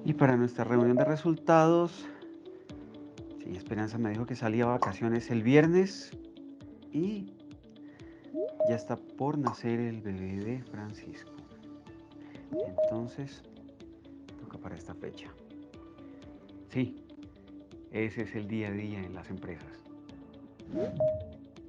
Y para nuestra reunión de resultados, sí, Esperanza me dijo que salía a vacaciones el viernes y ya está por nacer el bebé de Francisco. Entonces, toca para esta fecha. Sí, ese es el día a día en las empresas.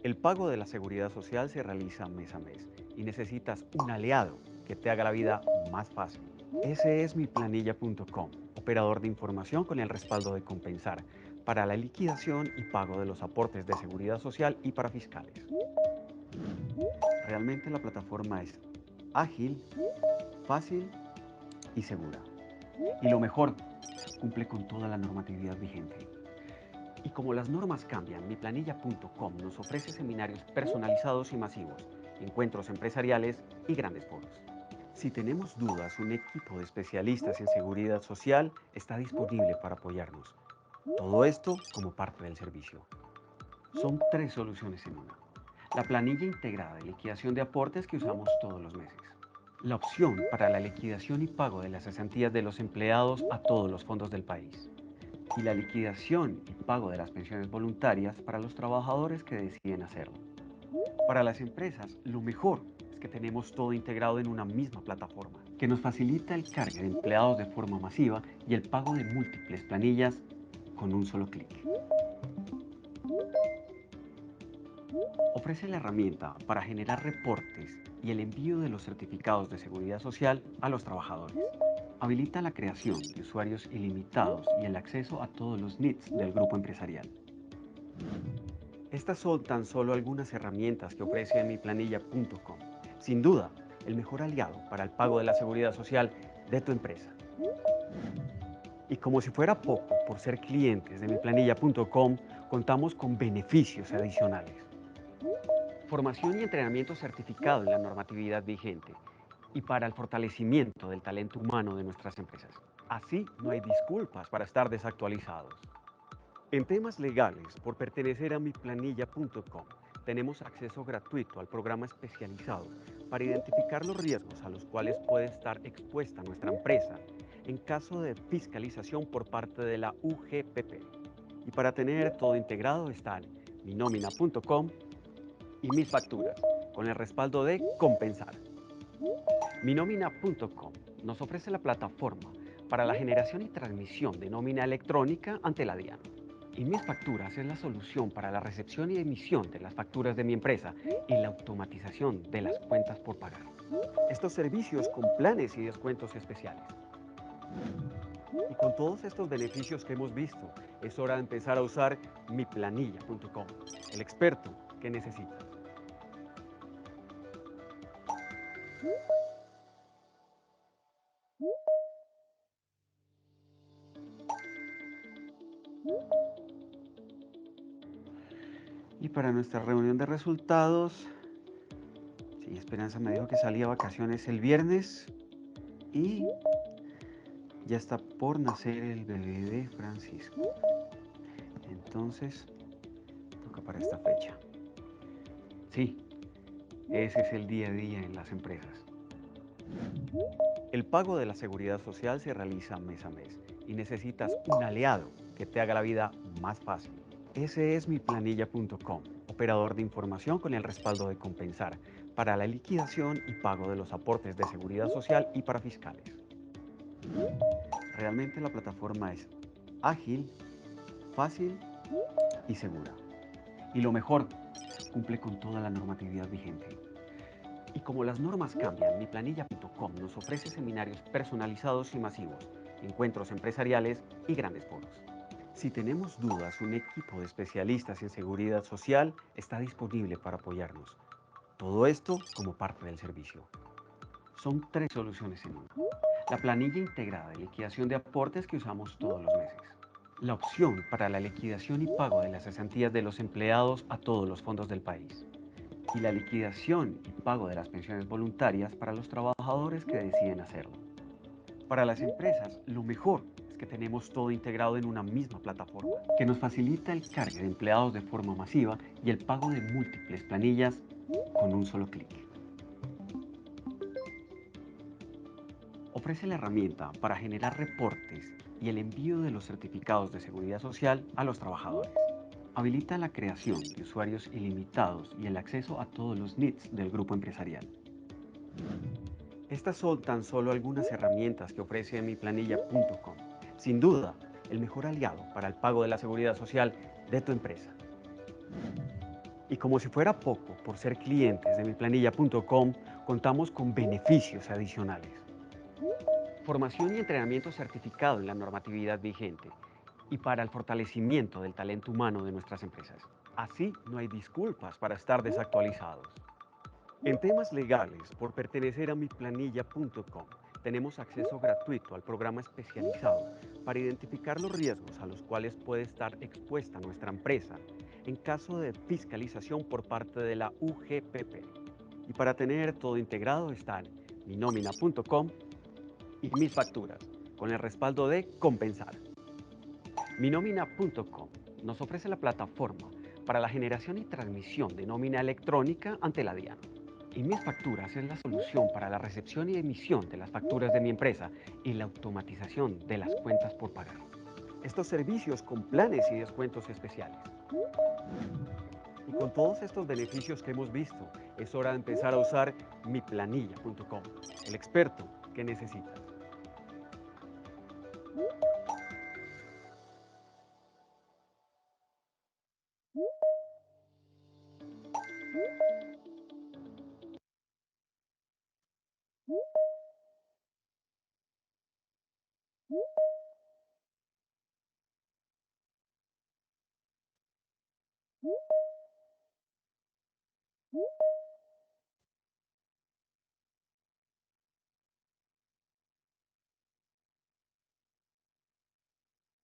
El pago de la seguridad social se realiza mes a mes y necesitas un aliado que te haga la vida más fácil. Ese es miplanilla.com, operador de información con el respaldo de Compensar para la liquidación y pago de los aportes de seguridad social y para fiscales. Realmente la plataforma es ágil, fácil y segura. Y lo mejor, cumple con toda la normatividad vigente. Y como las normas cambian, miplanilla.com nos ofrece seminarios personalizados y masivos, encuentros empresariales y grandes foros. Si tenemos dudas, un equipo de especialistas en seguridad social está disponible para apoyarnos. Todo esto como parte del servicio. Son 3 soluciones en una. La planilla integrada de liquidación de aportes que usamos todos los meses. La opción para la liquidación y pago de las cesantías de los empleados a todos los fondos del país. Y la liquidación y pago de las pensiones voluntarias para los trabajadores que deciden hacerlo. Para las empresas, lo mejor es que tenemos todo integrado en una misma plataforma, que nos facilita el cargue de empleados de forma masiva y el pago de múltiples planillas con un solo clic. Ofrece la herramienta para generar reportes y el envío de los certificados de seguridad social a los trabajadores. Habilita la creación de usuarios ilimitados y el acceso a todos los NITs del grupo empresarial. Estas son tan solo algunas herramientas que ofrece miplanilla.com. Sin duda, el mejor aliado para el pago de la seguridad social de tu empresa. Y como si fuera poco, por ser clientes de miplanilla.com, contamos con beneficios adicionales. Formación y entrenamiento certificado en la normatividad vigente y para el fortalecimiento del talento humano de nuestras empresas. Así no hay disculpas para estar desactualizados. En temas legales, por pertenecer a miplanilla.com, tenemos acceso gratuito al programa especializado para identificar los riesgos a los cuales puede estar expuesta nuestra empresa en caso de fiscalización por parte de la UGPP. Y para tener todo integrado están minomina.com y mis facturas, con el respaldo de Compensar. Minomina.com nos ofrece la plataforma para la generación y transmisión de nómina electrónica ante la DIAN. Y Mis Facturas es la solución para la recepción y emisión de las facturas de mi empresa y la automatización de las cuentas por pagar. Estos servicios con planes y descuentos especiales. Y con todos estos beneficios que hemos visto, es hora de empezar a usar miplanilla.com, el experto que necesitas. Y para nuestra reunión de resultados, sí, Esperanza me dijo que salía a vacaciones el viernes y ya está por nacer el bebé de Francisco. Entonces, toca para esta fecha. Sí, ese es el día a día en las empresas. El pago de la seguridad social se realiza mes a mes y necesitas un aliado que te haga la vida más fácil. Ese es miplanilla.com, operador de información con el respaldo de Compensar para la liquidación y pago de los aportes de seguridad social y para fiscales. Realmente la plataforma es ágil, fácil y segura. Y lo mejor, cumple con toda la normatividad vigente. Y como las normas cambian, miplanilla.com nos ofrece seminarios personalizados y masivos, encuentros empresariales y grandes foros. Si tenemos dudas, un equipo de especialistas en seguridad social está disponible para apoyarnos. Todo esto como parte del servicio. Son 3 soluciones en una. La planilla integrada de liquidación de aportes que usamos todos los meses. La opción para la liquidación y pago de las cesantías de los empleados a todos los fondos del país. Y la liquidación y pago de las pensiones voluntarias para los trabajadores que deciden hacerlo. Para las empresas, lo mejor es que tenemos todo integrado en una misma plataforma, que nos facilita el cargue de empleados de forma masiva y el pago de múltiples planillas con un solo clic. Ofrece la herramienta para generar reportes y el envío de los certificados de seguridad social a los trabajadores. Habilita la creación de usuarios ilimitados y el acceso a todos los NIDs del grupo empresarial. Estas son tan solo algunas herramientas que ofrece miplanilla.com. Sin duda, el mejor aliado para el pago de la seguridad social de tu empresa. Y como si fuera poco, por ser clientes de miplanilla.com, contamos con beneficios adicionales. Formación y entrenamiento certificado en la normatividad vigente y para el fortalecimiento del talento humano de nuestras empresas. Así no hay disculpas para estar desactualizados. En temas legales, por pertenecer a miplanilla.com, tenemos acceso gratuito al programa especializado para identificar los riesgos a los cuales puede estar expuesta nuestra empresa en caso de fiscalización por parte de la UGPP. Y para tener todo integrado están minomina.com y mis facturas, con el respaldo de Compensar. Minomina.com nos ofrece la plataforma para la generación y transmisión de nómina electrónica ante la DIAN. Y Mis Facturas es la solución para la recepción y emisión de las facturas de mi empresa y la automatización de las cuentas por pagar. Estos servicios con planes y descuentos especiales. Y con todos estos beneficios que hemos visto, es hora de empezar a usar miplanilla.com, el experto que necesitas.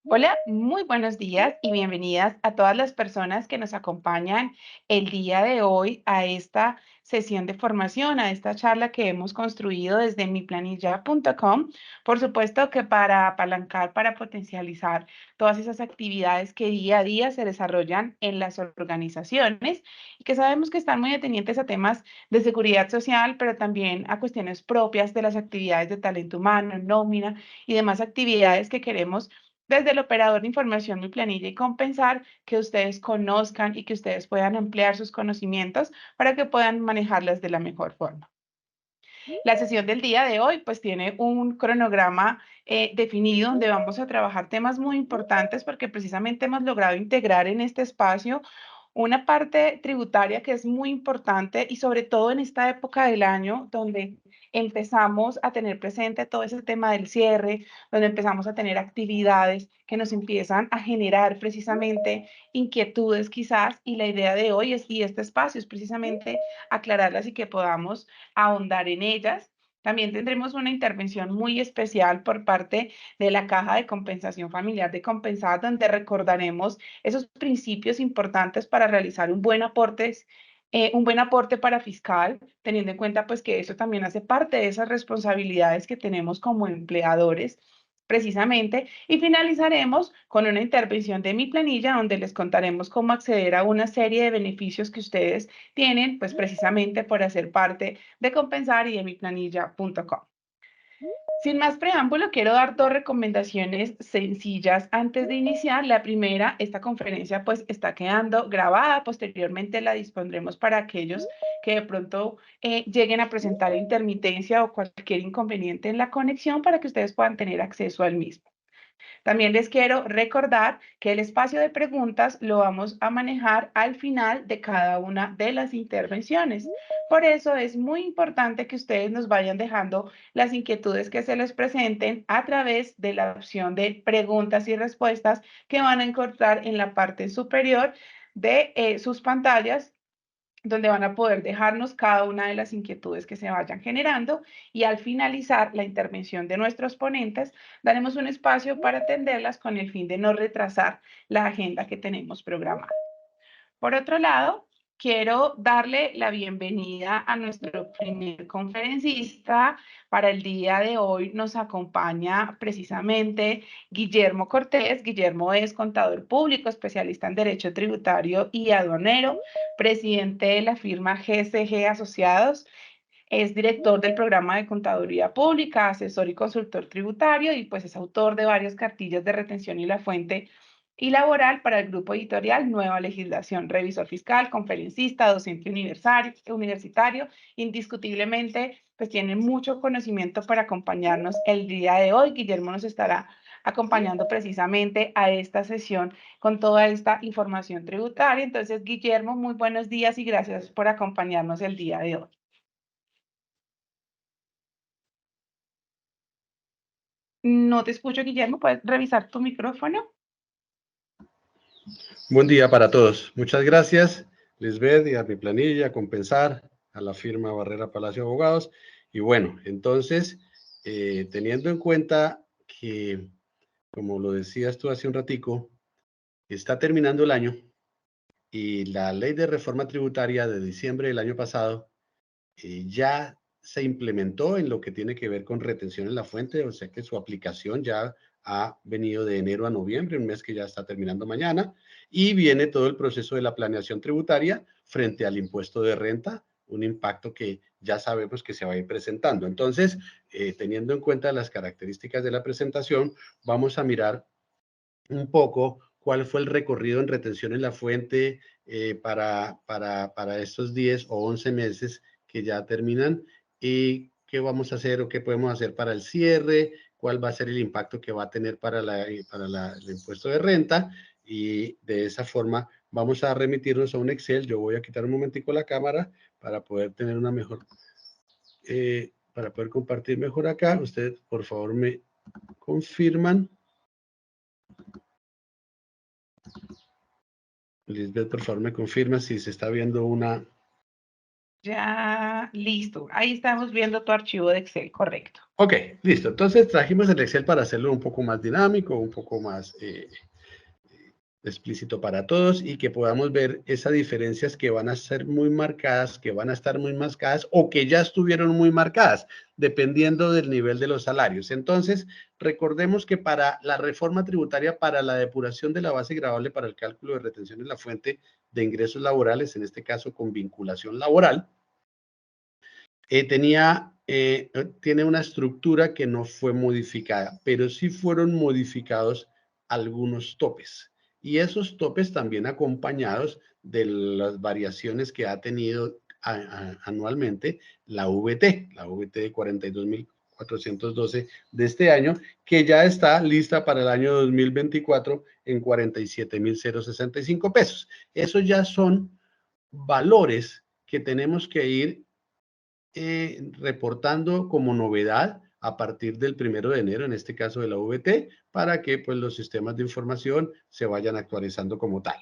Hola, muy buenos días y bienvenidas a todas las personas que nos acompañan el día de hoy a esta sesión de formación, a esta charla que hemos construido desde miplanilla.com. Por supuesto que para apalancar, para potencializar todas esas actividades que día a día se desarrollan en las organizaciones y que sabemos que están muy atendientes a temas de seguridad social, pero también a cuestiones propias de las actividades de talento humano, nómina y demás actividades que queremos desde el operador de información Mi Planilla y Compensar, que ustedes conozcan y que ustedes puedan ampliar sus conocimientos para que puedan manejarlas de la mejor forma. La sesión del día de hoy pues tiene un cronograma definido donde vamos a trabajar temas muy importantes porque precisamente hemos logrado integrar en este espacio una parte tributaria que es muy importante y sobre todo en esta época del año donde empezamos a tener presente todo ese tema del cierre, donde empezamos a tener actividades que nos empiezan a generar precisamente inquietudes quizás y la idea de hoy es y este espacio es precisamente aclararlas y que podamos ahondar en ellas. También tendremos una intervención muy especial por parte de la Caja de Compensación Familiar de Compensar, donde recordaremos esos principios importantes para realizar un buen aporte para fiscal, teniendo en cuenta pues que eso también hace parte de esas responsabilidades que tenemos como empleadores precisamente, y finalizaremos con una intervención de Mi Planilla donde les contaremos cómo acceder a una serie de beneficios que ustedes tienen, pues precisamente por hacer parte de Compensar y de miplanilla.com. Sin más preámbulo, quiero dar dos recomendaciones sencillas antes de iniciar. La primera, esta conferencia pues está quedando grabada, posteriormente la dispondremos para aquellos que de pronto lleguen a presentar intermitencia o cualquier inconveniente en la conexión para que ustedes puedan tener acceso al mismo. También les quiero recordar que el espacio de preguntas lo vamos a manejar al final de cada una de las intervenciones. Por eso es muy importante que ustedes nos vayan dejando las inquietudes que se les presenten a través de la opción de preguntas y respuestas que van a encontrar en la parte superior de sus pantallas donde van a poder dejarnos cada una de las inquietudes que se vayan generando y al finalizar la intervención de nuestros ponentes, daremos un espacio para atenderlas con el fin de no retrasar la agenda que tenemos programada. Por otro lado, quiero darle la bienvenida a nuestro primer conferencista. Para el día de hoy nos acompaña precisamente Guillermo Cortés. Guillermo es contador público, especialista en Derecho Tributario y Aduanero, presidente de la firma GCG Asociados. Es director del programa de Contaduría Pública, asesor y consultor tributario y pues es autor de varias cartillas de retención y la fuente y laboral para el grupo editorial Nueva Legislación, revisor fiscal, conferencista, docente universitario. Indiscutiblemente, pues tiene mucho conocimiento para acompañarnos el día de hoy. Guillermo nos estará acompañando precisamente a esta sesión con toda esta información tributaria. Entonces, Guillermo, muy buenos días y gracias por acompañarnos el día de hoy. No te escucho, Guillermo. ¿Puedes revisar tu micrófono? Buen día para todos. Muchas gracias, Lisbeth, y a mi planilla, Compensar, a la firma Barrera Palacio Abogados. Y bueno, entonces, teniendo en cuenta que, como lo decías tú hace un ratico, está terminando el año y la ley de reforma tributaria de diciembre del año pasado ya se implementó en lo que tiene que ver con retención en la fuente, o sea que su aplicación ya ha venido de enero a noviembre, un mes que ya está terminando mañana, y viene todo el proceso de la planeación tributaria frente al impuesto de renta, un impacto que ya sabemos que se va a ir presentando. Entonces, teniendo en cuenta las características de la presentación, vamos a mirar un poco cuál fue el recorrido en retención en la fuente para estos 10 o 11 meses que ya terminan y qué vamos a hacer o qué podemos hacer para el cierre, cuál va a ser el impacto que va a tener para el impuesto de renta y de esa forma vamos a remitirnos a un Excel. Yo voy a quitar un momentico la cámara para poder tener una mejor, para poder compartir mejor acá. Ustedes por favor me confirman. Lisbeth, por favor, me confirma si se está viendo una... Ya, listo. Ahí estamos viendo tu archivo de Excel, correcto. Ok, listo. Entonces trajimos el Excel para hacerlo un poco más dinámico, un poco más explícito para todos y que podamos ver esas diferencias que van a ser muy marcadas, que van a estar muy marcadas o que ya estuvieron muy marcadas, dependiendo del nivel de los salarios. Entonces, recordemos que para la reforma tributaria, para la depuración de la base gravable para el cálculo de retención en la fuente de ingresos laborales, en este caso con vinculación laboral, tiene una estructura que no fue modificada, pero sí fueron modificados algunos topes. Y esos topes también acompañados de las variaciones que ha tenido anualmente la VT de 42.412 de este año, que ya está lista para el año 2024 en 47.065 pesos. Esos ya son valores que tenemos que ir reportando como novedad a partir del 1 de enero, en este caso de la VT, para que pues, los sistemas de información se vayan actualizando como tal.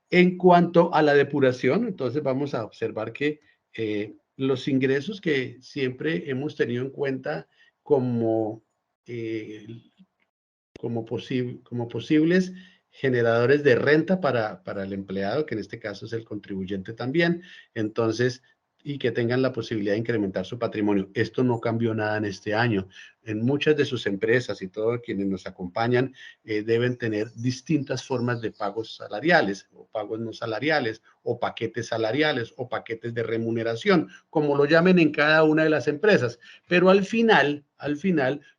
En cuanto a la depuración, entonces vamos a observar que los ingresos que siempre hemos tenido en cuenta como, eh, como posibles generadores de renta para el empleado, que en este caso es el contribuyente también. Entonces, y que tengan la posibilidad de incrementar su patrimonio. Esto no cambió nada en este año. En muchas de sus empresas y todos quienes nos acompañan deben tener distintas formas de pagos salariales o pagos no salariales o paquetes salariales o paquetes de remuneración, como lo llamen en cada una de las empresas. Pero al final,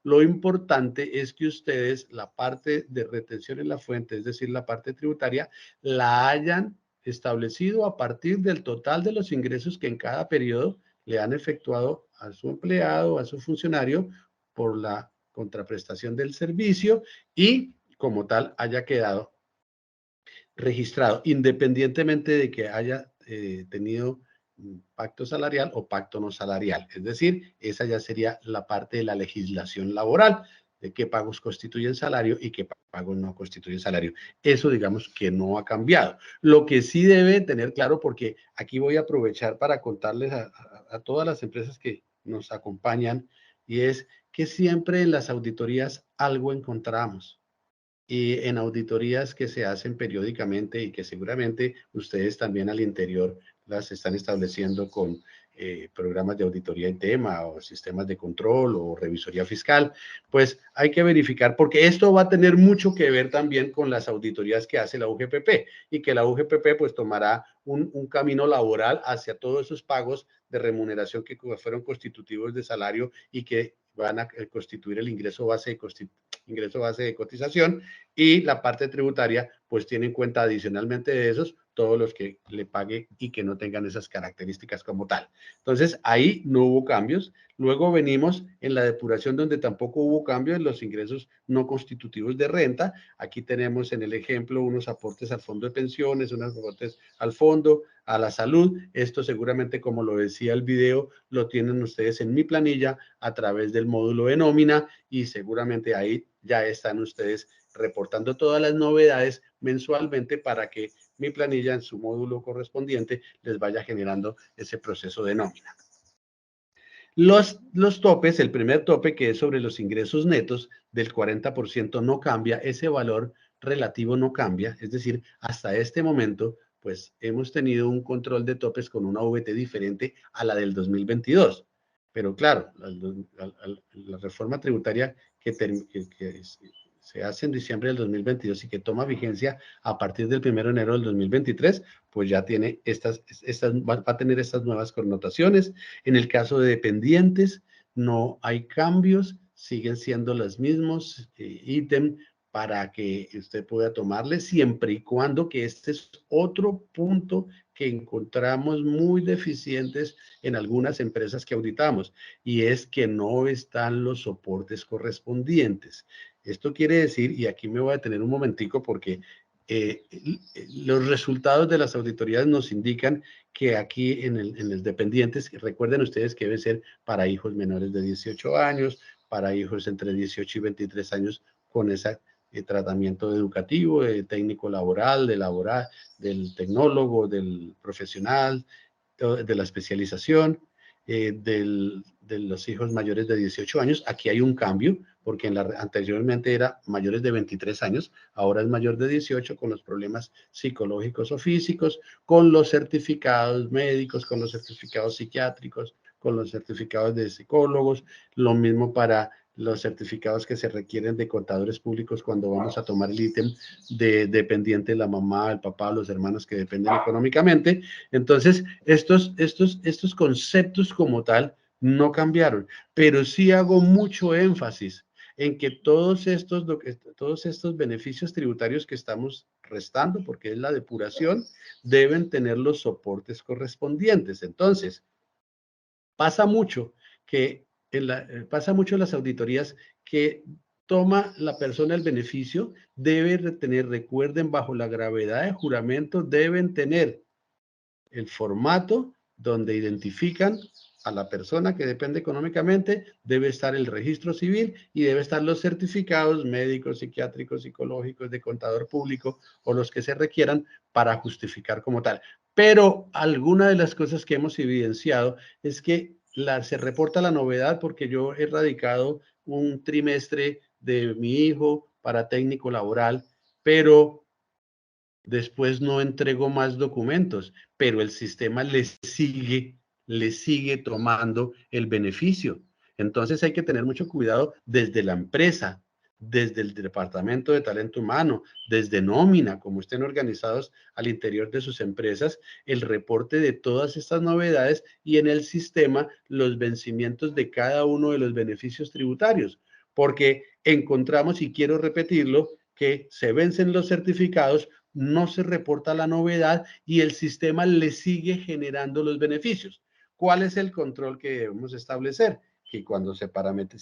lo importante es que ustedes la parte de retención en la fuente, es decir, la parte tributaria, la hayan establecido a partir del total de los ingresos que en cada periodo le han efectuado a su empleado, a su funcionario, por la contraprestación del servicio y como tal haya quedado registrado, independientemente de que haya tenido pacto salarial o pacto no salarial. Es decir, esa ya sería la parte de la legislación laboral, de qué pagos constituyen salario y qué pagos no constituyen salario. Eso digamos que no ha cambiado. Lo que sí debe tener claro, porque aquí voy a aprovechar para contarles a todas las empresas que nos acompañan, y es que siempre en las auditorías algo encontramos y en auditorías que se hacen periódicamente y que seguramente ustedes también al interior las están estableciendo con programas de auditoría en tema o sistemas de control o revisoría fiscal, pues hay que verificar, porque esto va a tener mucho que ver también con las auditorías que hace la UGPP y que la UGPP pues tomará un camino laboral hacia todos esos pagos de remuneración que fueron constitutivos de salario y que van a constituir el ingreso base de cotización, y la parte tributaria pues tiene en cuenta adicionalmente de esos todos los que le pague y que no tengan esas características como tal. Entonces ahí no hubo cambios. Luego venimos en la depuración, donde tampoco hubo cambios en los ingresos no constitutivos de renta. Aquí tenemos en el ejemplo unos aportes al fondo de pensiones, unos aportes al fondo, a la salud. Esto seguramente, como lo decía el video, lo tienen ustedes en mi planilla a través del módulo de nómina, y seguramente ahí ya están ustedes reportando todas las novedades mensualmente para que mi planilla en su módulo correspondiente les vaya generando ese proceso de nómina. Los topes, el primer tope, que es sobre los ingresos netos del 40%, no cambia, ese valor relativo no cambia, es decir, hasta este momento pues hemos tenido un control de topes con una VT diferente a la del 2022. Pero claro, la reforma tributaria que se hace en diciembre del 2022 y que toma vigencia a partir del 1 de enero del 2023, pues ya tiene va a tener estas nuevas connotaciones. En el caso de dependientes, no hay cambios, siguen siendo los mismos ítems para que usted pueda tomarle, siempre y cuando, que este es otro punto que encontramos muy deficientes en algunas empresas que auditamos, y es que no están los soportes correspondientes. Esto quiere decir, y aquí me voy a detener un momentico porque los resultados de las auditorías nos indican que aquí en los dependientes, recuerden ustedes que debe ser para hijos menores de 18 años, para hijos entre 18 y 23 años con ese tratamiento educativo, técnico laboral, del tecnólogo, del profesional, de la especialización, de los hijos mayores de 18 años. Aquí hay un cambio, porque anteriormente era mayores de 23 años, ahora es mayor de 18, con los problemas psicológicos o físicos, con los certificados médicos, con los certificados psiquiátricos, con los certificados de psicólogos, lo mismo para los certificados que se requieren de contadores públicos cuando vamos a tomar el ítem de dependiente, la mamá, el papá, los hermanos que dependen económicamente. Entonces, estos conceptos como tal no cambiaron, pero sí hago mucho énfasis en que todos estos beneficios tributarios que estamos restando, porque es la depuración, deben tener los soportes correspondientes. Entonces, pasa mucho pasa mucho en las auditorías que toma la persona el beneficio, debe tener, recuerden, bajo la gravedad de juramento, deben tener el formato donde identifican a la persona que depende económicamente, debe estar el registro civil y debe estar los certificados médicos, psiquiátricos, psicológicos, de contador público o los que se requieran para justificar como tal. Pero alguna de las cosas que hemos evidenciado es que se reporta la novedad porque yo he radicado un trimestre de mi hijo para técnico laboral, pero después no entrego más documentos, pero el sistema le sigue tomando el beneficio. Entonces hay que tener mucho cuidado desde la empresa, desde el departamento de talento humano, desde nómina, como estén organizados al interior de sus empresas, el reporte de todas estas novedades y en el sistema los vencimientos de cada uno de los beneficios tributarios, porque encontramos, y quiero repetirlo, que se vencen los certificados, no se reporta la novedad y el sistema le sigue generando los beneficios. ¿Cuál es el control que debemos establecer? Que cuando se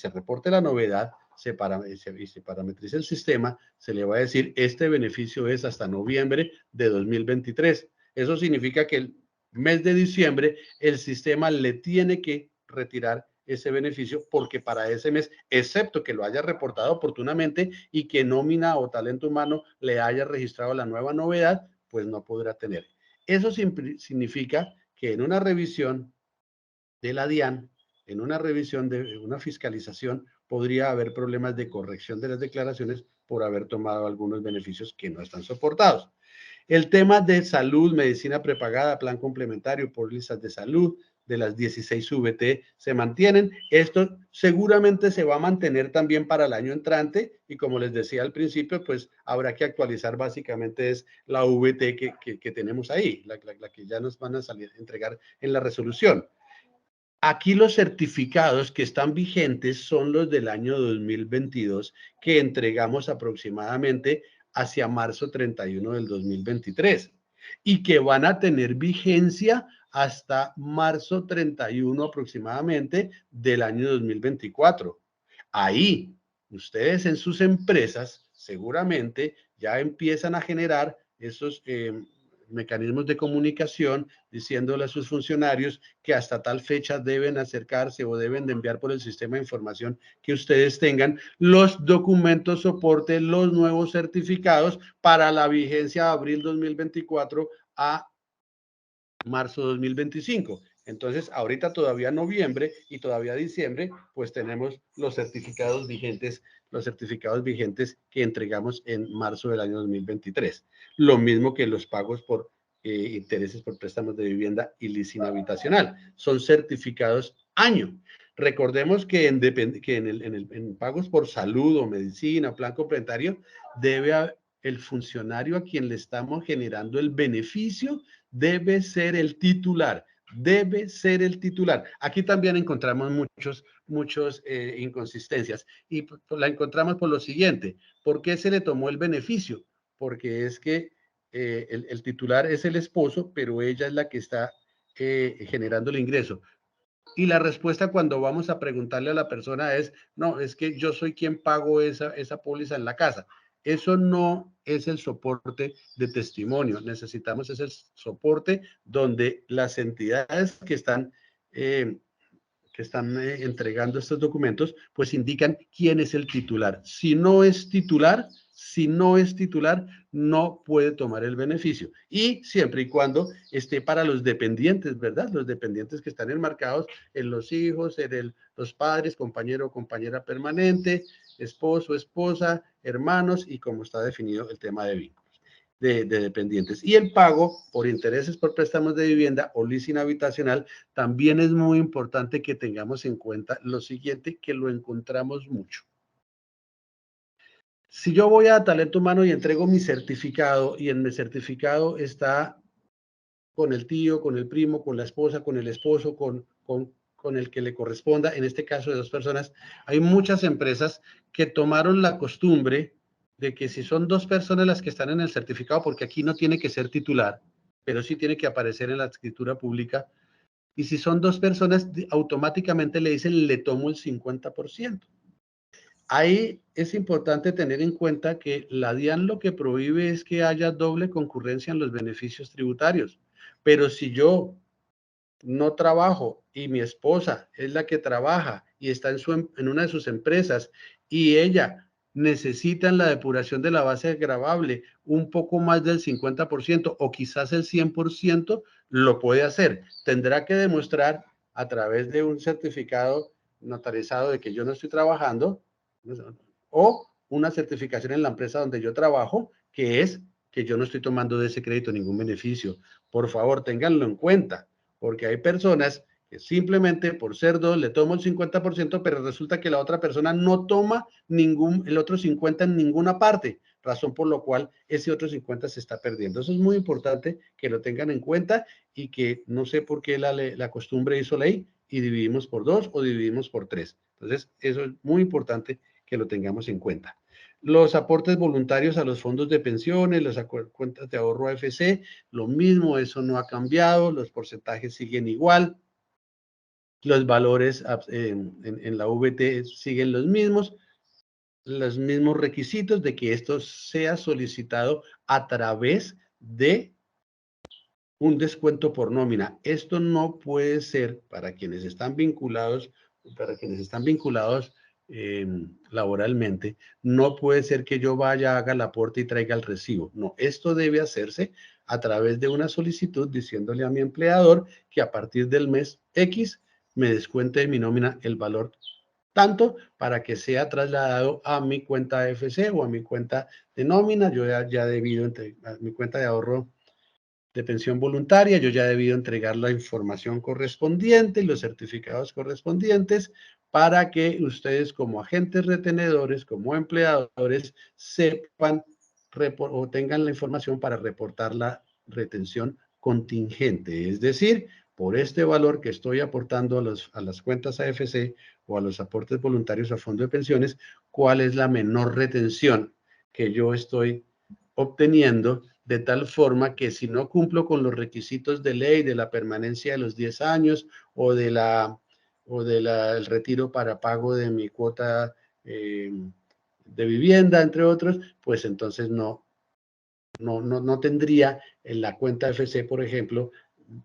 reporte la novedad, se parametrice el sistema, se le va a decir, este beneficio es hasta noviembre de 2023. Eso significa que el mes de diciembre el sistema le tiene que retirar ese beneficio, porque para ese mes, excepto que lo haya reportado oportunamente y que nómina o talento humano le haya registrado la nueva novedad, pues no podrá tener. Eso significa que en una revisión de la DIAN, en una revisión de una fiscalización, podría haber problemas de corrección de las declaraciones por haber tomado algunos beneficios que no están soportados. El tema de salud, medicina prepagada, plan complementario, pólizas de salud, de las 16 VT se mantienen. Esto seguramente se va a mantener también para el año entrante y como les decía al principio, pues habrá que actualizar básicamente es la VT que tenemos ahí, la que ya nos van a salir a entregar en la resolución. Aquí los certificados que están vigentes son los del año 2022 que entregamos aproximadamente hacia marzo 31 del 2023 y que van a tener vigencia hasta marzo 31 aproximadamente del año 2024. Ahí, ustedes en sus empresas seguramente ya empiezan a generar esos mecanismos de comunicación diciéndole a sus funcionarios que hasta tal fecha deben acercarse o deben de enviar por el sistema de información que ustedes tengan los documentos soporte, los nuevos certificados para la vigencia de abril 2024 a marzo 2025. Entonces, ahorita todavía noviembre y todavía diciembre, pues tenemos los certificados vigentes que entregamos en marzo del año 2023. Lo mismo que los pagos por intereses por préstamos de vivienda y leasing habitacional. Son certificados año. Recordemos que en pagos por salud o medicina, plan complementario, debe haber el funcionario a quien le estamos generando el beneficio debe ser el titular, debe ser el titular. Aquí también encontramos muchos inconsistencias y la encontramos por lo siguiente. ¿Por qué se le tomó el beneficio? Porque es que el titular es el esposo, pero ella es la que está generando el ingreso. Y la respuesta cuando vamos a preguntarle a la persona es, no, es que yo soy quien pago esa póliza en la casa. Eso no es el soporte de testimonio. Necesitamos ese soporte donde las entidades que están entregando estos documentos, pues indican quién es el titular. Si no es titular, no puede tomar el beneficio. Y siempre y cuando esté para los dependientes, ¿verdad? Los dependientes que están enmarcados en los hijos, en los padres, compañero o compañera permanente, esposo, esposa, hermanos y como está definido el tema de vínculos. De dependientes. Y el pago por intereses por préstamos de vivienda o leasing habitacional, también es muy importante que tengamos en cuenta lo siguiente, que lo encontramos mucho. Si yo voy a Talento Humano y entrego mi certificado y en mi certificado está con el tío, con el primo, con la esposa, con el esposo, con el que le corresponda, en este caso de 2 personas, hay muchas empresas que tomaron la costumbre de que si son 2 personas las que están en el certificado, porque aquí no tiene que ser titular, pero sí tiene que aparecer en la escritura pública, y si son 2 personas, automáticamente le dicen, le tomo el 50%. Ahí es importante tener en cuenta que la DIAN lo que prohíbe es que haya doble concurrencia en los beneficios tributarios. Pero si yo no trabajo y mi esposa es la que trabaja y está en una de sus empresas y ella necesita en la depuración de la base gravable un poco más del 50% o quizás el 100%, lo puede hacer. Tendrá que demostrar a través de un certificado notarizado de que yo no estoy trabajando o una certificación en la empresa donde yo trabajo, que es que yo no estoy tomando de ese crédito ningún beneficio. Por favor, ténganlo en cuenta, porque hay personas que simplemente por ser 2 le tomo el 50%, pero resulta que la otra persona no toma el otro 50% en ninguna parte, razón por la cual ese otro 50% se está perdiendo. Eso es muy importante que lo tengan en cuenta y que no sé por qué la costumbre hizo ley y dividimos por 2 o dividimos por 3. Entonces, eso es muy importante que lo tengamos en cuenta. Los aportes voluntarios a los fondos de pensiones, las cuentas de ahorro AFC, lo mismo, eso no ha cambiado, los porcentajes siguen igual, los valores en la VT siguen los mismos requisitos de que esto sea solicitado a través de un descuento por nómina. Esto no puede ser para quienes están vinculados, laboralmente, no puede ser que yo vaya, haga el aporte y traiga el recibo. No, esto debe hacerse a través de una solicitud diciéndole a mi empleador que a partir del mes X me descuente de mi nómina el valor tanto para que sea trasladado a mi cuenta AFC o a mi cuenta de nómina. Yo ya debido a mi cuenta de ahorro de pensión voluntaria, yo ya he debido entregar la información correspondiente y los certificados correspondientes para que ustedes como agentes retenedores, como empleadores, sepan o tengan la información para reportar la retención contingente. Es decir, por este valor que estoy aportando a las cuentas AFC o a los aportes voluntarios a fondo de pensiones, ¿cuál es la menor retención que yo estoy obteniendo? De tal forma que si no cumplo con los requisitos de ley de la permanencia de los 10 años o de el retiro para pago de mi cuota de vivienda, entre otros, pues entonces no tendría en la cuenta FC, por ejemplo,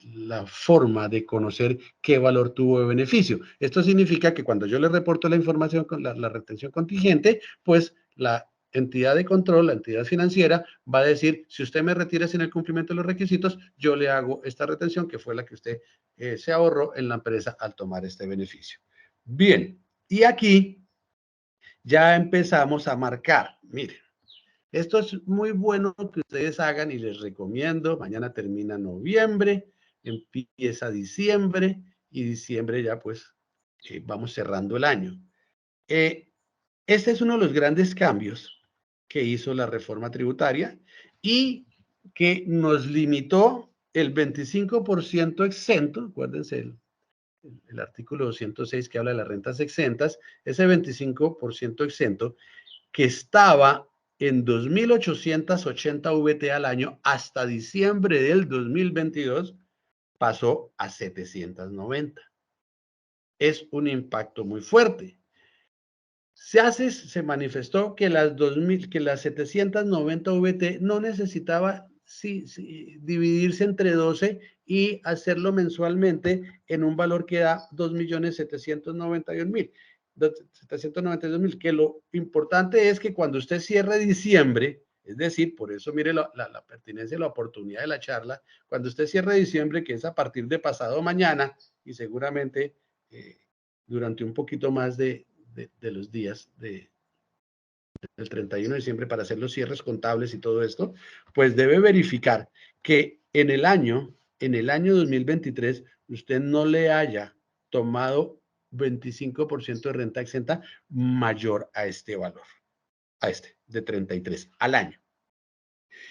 la forma de conocer qué valor tuvo de beneficio. Esto significa que cuando yo le reporto la información con la retención contingente, pues la entidad de control, la entidad financiera, va a decir, si usted me retira sin el cumplimiento de los requisitos, yo le hago esta retención que fue la que usted se ahorró en la empresa al tomar este beneficio. Bien, y aquí ya empezamos a marcar. Miren, esto es muy bueno que ustedes hagan y les recomiendo. Mañana termina noviembre, empieza diciembre y diciembre ya pues vamos cerrando el año. Este es uno de los grandes cambios que hizo la reforma tributaria y que nos limitó el 25% exento. Acuérdense el artículo 206 que habla de las rentas exentas, ese 25% exento que estaba en 2.880 VT al año hasta diciembre del 2022, pasó a 790. Es un impacto muy fuerte. Se manifestó que las 790 VT no necesitaba dividirse entre 12 y hacerlo mensualmente en un valor que da 2.792.000, que lo importante es que cuando usted cierre diciembre, es decir, por eso mire la pertinencia y la oportunidad de la charla, cuando usted cierre diciembre, que es a partir de pasado mañana y seguramente durante un poquito más de los días del 31 de diciembre para hacer los cierres contables y todo esto, pues debe verificar que en el año 2023 usted no le haya tomado 25% de renta exenta mayor a este valor, de 33 al año.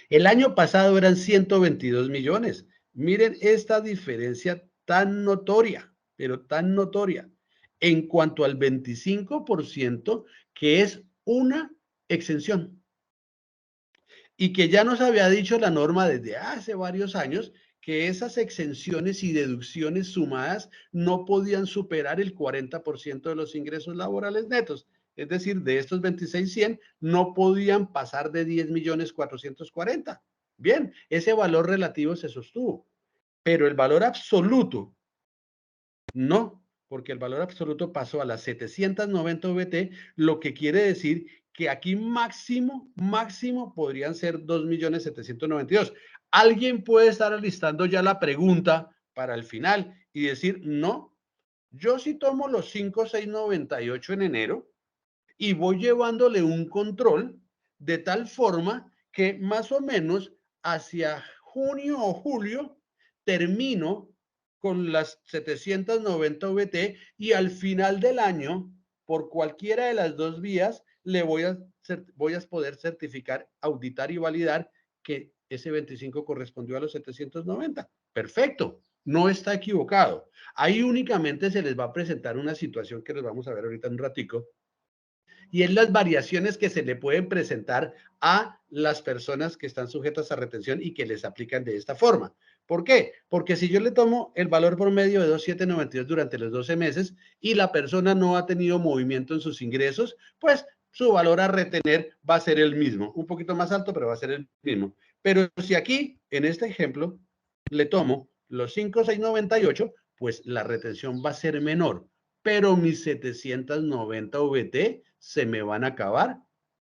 El año pasado eran 122 millones. Miren esta diferencia tan notoria, pero tan notoria, en cuanto al 25%, que es una exención. Y que ya nos había dicho la norma desde hace varios años que esas exenciones y deducciones sumadas no podían superar el 40% de los ingresos laborales netos. Es decir, de estos 26.100 no podían pasar de 10.440.000. Bien, ese valor relativo se sostuvo, pero el valor absoluto no, porque el valor absoluto pasó a las 790 VT, lo que quiere decir que aquí máximo podrían ser 2.792.000. Alguien puede estar alistando ya la pregunta para el final y decir, no, yo sí tomo los 5.698 en enero y voy llevándole un control de tal forma que más o menos hacia junio o julio termino con las 790 VT y al final del año, por cualquiera de las dos vías, le voy a poder certificar, auditar y validar que ese 25 correspondió a los 790. Perfecto, no está equivocado. Ahí únicamente se les va a presentar una situación que les vamos a ver ahorita en un ratico, y es las variaciones que se le pueden presentar a las personas que están sujetas a retención y que les aplican de esta forma. ¿Por qué? Porque si yo le tomo el valor promedio de 2.792 durante los 12 meses y la persona no ha tenido movimiento en sus ingresos, pues su valor a retener va a ser el mismo, un poquito más alto, pero va a ser el mismo. Pero si aquí, en este ejemplo, le tomo los 5.698, pues la retención va a ser menor, pero mis 790 VT se me van a acabar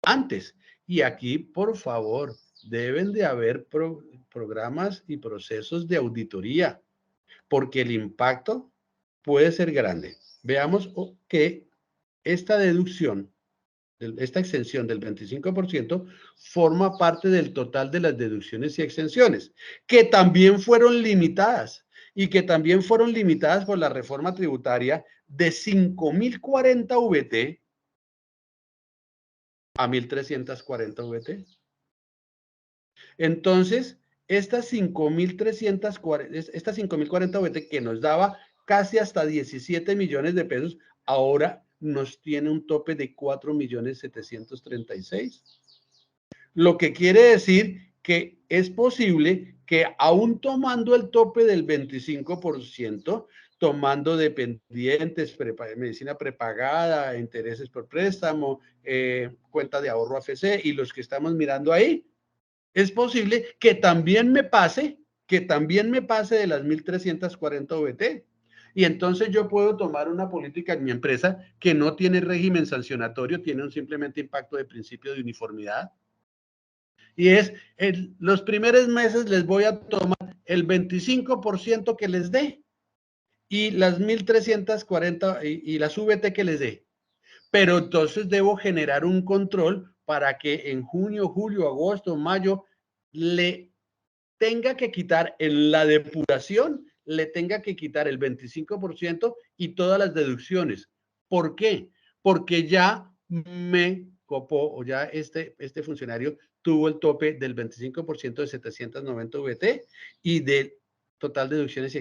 antes. Y aquí, por favor, deben de haber programas y procesos de auditoría, porque el impacto puede ser grande. Veamos que esta deducción esta exención del 25% forma parte del total de las deducciones y exenciones, que también fueron limitadas y que también fueron limitadas por la reforma tributaria de 5.040 VT a 1.340 VT. Entonces, estas 5.040 VT que nos daba casi hasta 17 millones de pesos, ahora nos tiene un tope de 4.736.000. Lo que quiere decir que es posible que aún tomando el tope del 25%, tomando dependientes, medicina prepagada, intereses por préstamo, cuenta de ahorro AFC y los que estamos mirando ahí, es posible que también me pase de las 1.340 VT. Y entonces yo puedo tomar una política en mi empresa que no tiene régimen sancionatorio, tiene un simplemente impacto de principio de uniformidad. Y es, en los primeros meses les voy a tomar el 25% que les dé y las 1.340 y las VT que les dé. Pero entonces debo generar un control para que en junio, julio, agosto, mayo le tenga que quitar en la depuración, le tenga que quitar el 25% y todas las deducciones. ¿Por qué? Porque ya me copó o ya este funcionario tuvo el tope del 25% de 790 VT y del total de deducciones y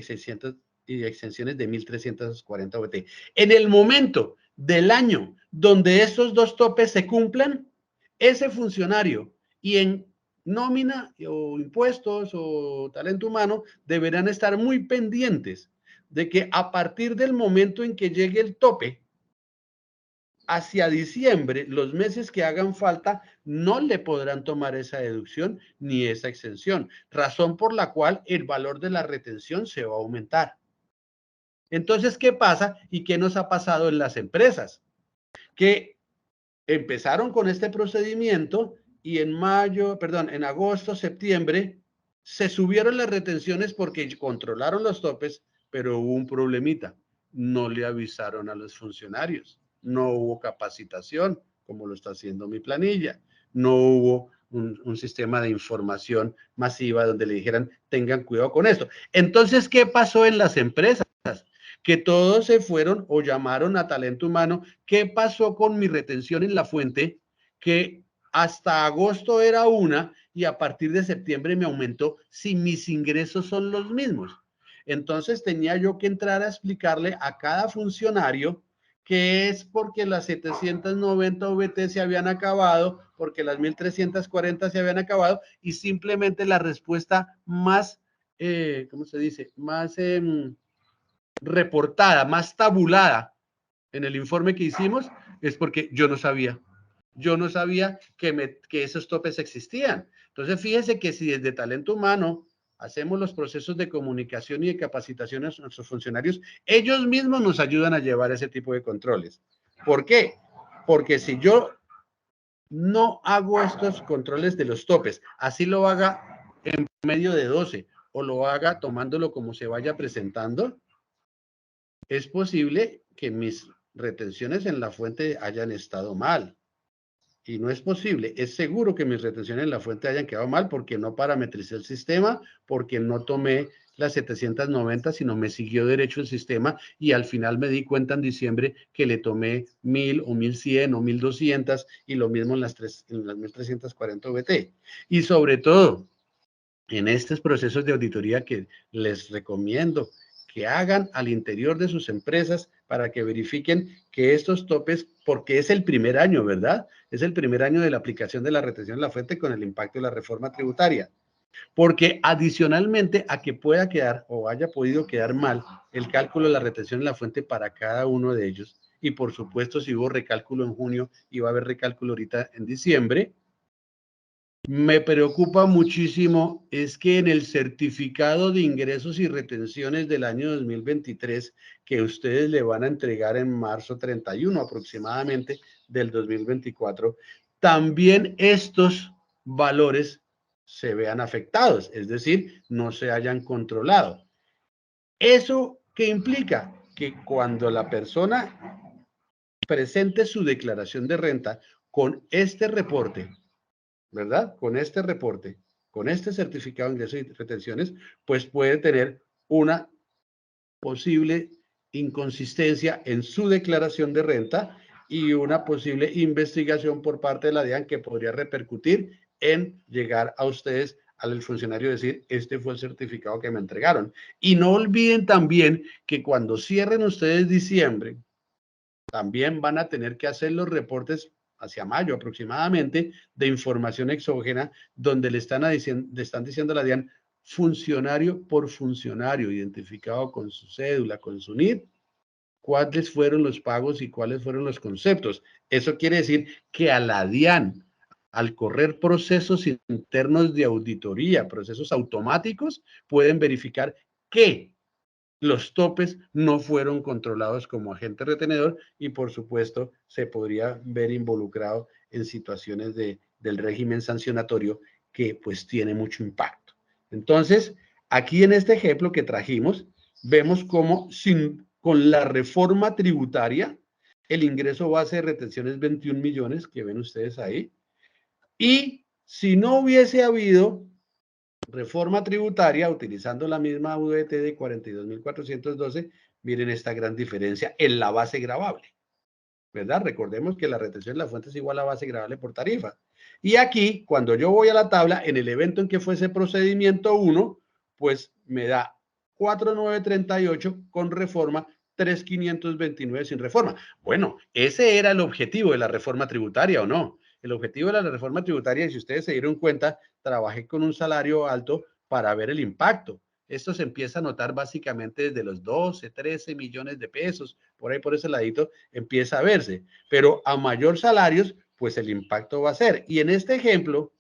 exenciones de 1.340 VT. En el momento del año donde estos dos topes se cumplan, ese funcionario y en nómina o impuestos o talento humano deberán estar muy pendientes de que a partir del momento en que llegue el tope, hacia diciembre, los meses que hagan falta, no le podrán tomar esa deducción ni esa exención, razón por la cual el valor de la retención se va a aumentar. Entonces, ¿qué pasa y qué nos ha pasado en las empresas? Que empezaron con este procedimiento y en agosto, septiembre, se subieron las retenciones porque controlaron los topes, pero hubo un problemita. No le avisaron a los funcionarios, no hubo capacitación, como lo está haciendo mi planilla, no hubo un sistema de información masiva donde le dijeran, tengan cuidado con esto. Entonces, ¿qué pasó en las empresas? Que todos se fueron o llamaron a talento humano. ¿Qué pasó con mi retención en la fuente? Que hasta agosto era una y a partir de septiembre me aumentó si mis ingresos son los mismos. Entonces tenía yo que entrar a explicarle a cada funcionario que es porque las 790 VT se habían acabado, porque las 1.340 se habían acabado y simplemente la respuesta más, ¿cómo se dice? Más reportada, más tabulada en el informe que hicimos, es porque yo no sabía. Yo no sabía que esos topes existían. Entonces, fíjense que si desde talento humano hacemos los procesos de comunicación y de capacitación a nuestros funcionarios, ellos mismos nos ayudan a llevar ese tipo de controles. ¿Por qué? Porque si yo no hago estos controles de los topes, así lo haga en medio de 12 o lo haga tomándolo como se vaya presentando, es posible que mis retenciones en la fuente hayan estado mal. Y no es posible, es seguro que mis retenciones en la fuente hayan quedado mal porque no parametricé el sistema, porque no tomé las 790, sino me siguió derecho el sistema y al final me di cuenta en diciembre que le tomé 1.000 o 1.100 o 1.200 y lo mismo en las 1.340 VT. Y sobre todo, en estos procesos de auditoría que les recomiendo que hagan al interior de sus empresas para que verifiquen que estos topes, porque es el primer año, ¿verdad? Es el primer año de la aplicación de la retención en la fuente con el impacto de la reforma tributaria. Porque adicionalmente a que pueda quedar o haya podido quedar mal el cálculo de la retención en la fuente para cada uno de ellos, y por supuesto si hubo recálculo en junio y va a haber recálculo ahorita en diciembre, me preocupa muchísimo es que en el certificado de ingresos y retenciones del año 2023 que ustedes le van a entregar en marzo 31 aproximadamente del 2024, también estos valores se vean afectados, es decir, no se hayan controlado. ¿Eso qué implica? Que cuando la persona presente su declaración de renta con este reporte, ¿verdad? Con este reporte, con este certificado de ingresos y retenciones, pues puede tener una posible inconsistencia en su declaración de renta y una posible investigación por parte de la DIAN que podría repercutir en llegar a ustedes, al funcionario, decir, este fue el certificado que me entregaron. Y no olviden también que cuando cierren ustedes diciembre, también van a tener que hacer los reportes hacia mayo aproximadamente de información exógena, donde le están diciendo a la DIAN, funcionario por funcionario, identificado con su cédula, con su NID, cuáles fueron los pagos y cuáles fueron los conceptos. Eso quiere decir que a la DIAN, al correr procesos internos de auditoría, procesos automáticos, pueden verificar que los topes no fueron controlados como agente retenedor y por supuesto se podría ver involucrado en situaciones del régimen sancionatorio que pues tiene mucho impacto. Entonces, aquí en este ejemplo que trajimos, vemos cómo con la reforma tributaria, el ingreso base de retención es 21 millones, que ven ustedes ahí, y si no hubiese habido reforma tributaria, utilizando la misma VT de 42.412, miren esta gran diferencia en la base gravable, ¿verdad? Recordemos que la retención de la fuente es igual a base gravable por tarifa. Y aquí, cuando yo voy a la tabla, en el evento en que fuese procedimiento 1, pues me da 4.938 con reforma, 3.529 sin reforma. Bueno, ese era el objetivo de la reforma tributaria, ¿o no? El objetivo de la reforma tributaria, y si ustedes se dieron cuenta, trabajé con un salario alto para ver el impacto. Esto se empieza a notar básicamente desde los 12, 13 millones de pesos, por ahí por ese ladito empieza a verse. Pero a mayor salarios, pues el impacto va a ser. Y en este ejemplo,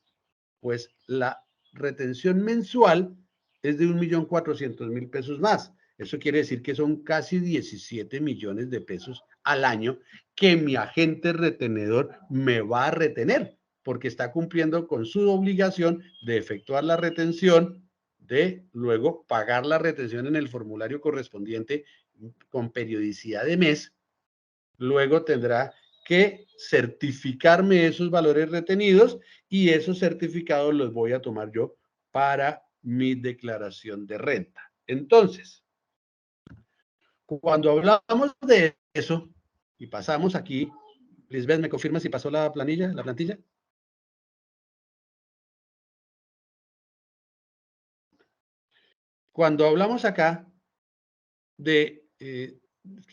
pues la retención mensual es de 1.400.000 pesos más. Eso quiere decir que son casi 17 millones de pesos al año que mi agente retenedor me va a retener, porque está cumpliendo con su obligación de efectuar la retención, de luego pagar la retención en el formulario correspondiente con periodicidad de mes. Luego tendrá que certificarme esos valores retenidos y esos certificados los voy a tomar yo para mi declaración de renta. Entonces, cuando hablamos de eso y pasamos aquí, Lisbeth, ¿me confirma si pasó la planilla, la plantilla? Cuando hablamos acá de,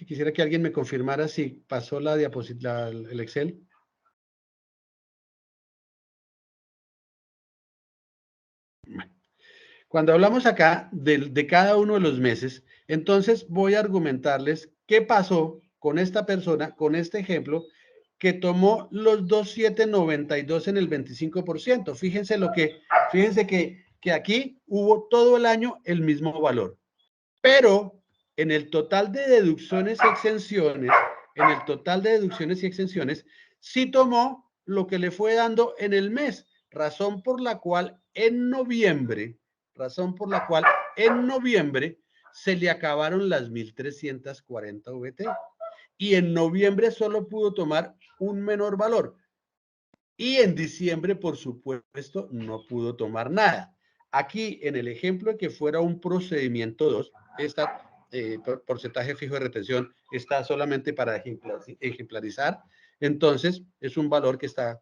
quisiera que alguien me confirmara si pasó la diapositiva, el Excel. Cuando hablamos acá de cada uno de los meses, entonces voy a argumentarles qué pasó con esta persona, con este ejemplo, que tomó los 2.792 en el 25%. Fíjense que aquí hubo todo el año el mismo valor. Pero en el total de deducciones y exenciones, sí tomó lo que le fue dando en el mes, razón por la cual en noviembre se le acabaron las 1.340 VT y en noviembre solo pudo tomar un menor valor y en diciembre, por supuesto, no pudo tomar nada. Aquí, en el ejemplo de que fuera un procedimiento 2, esta porcentaje fijo de retención está solamente para ejemplarizar, entonces es un valor que está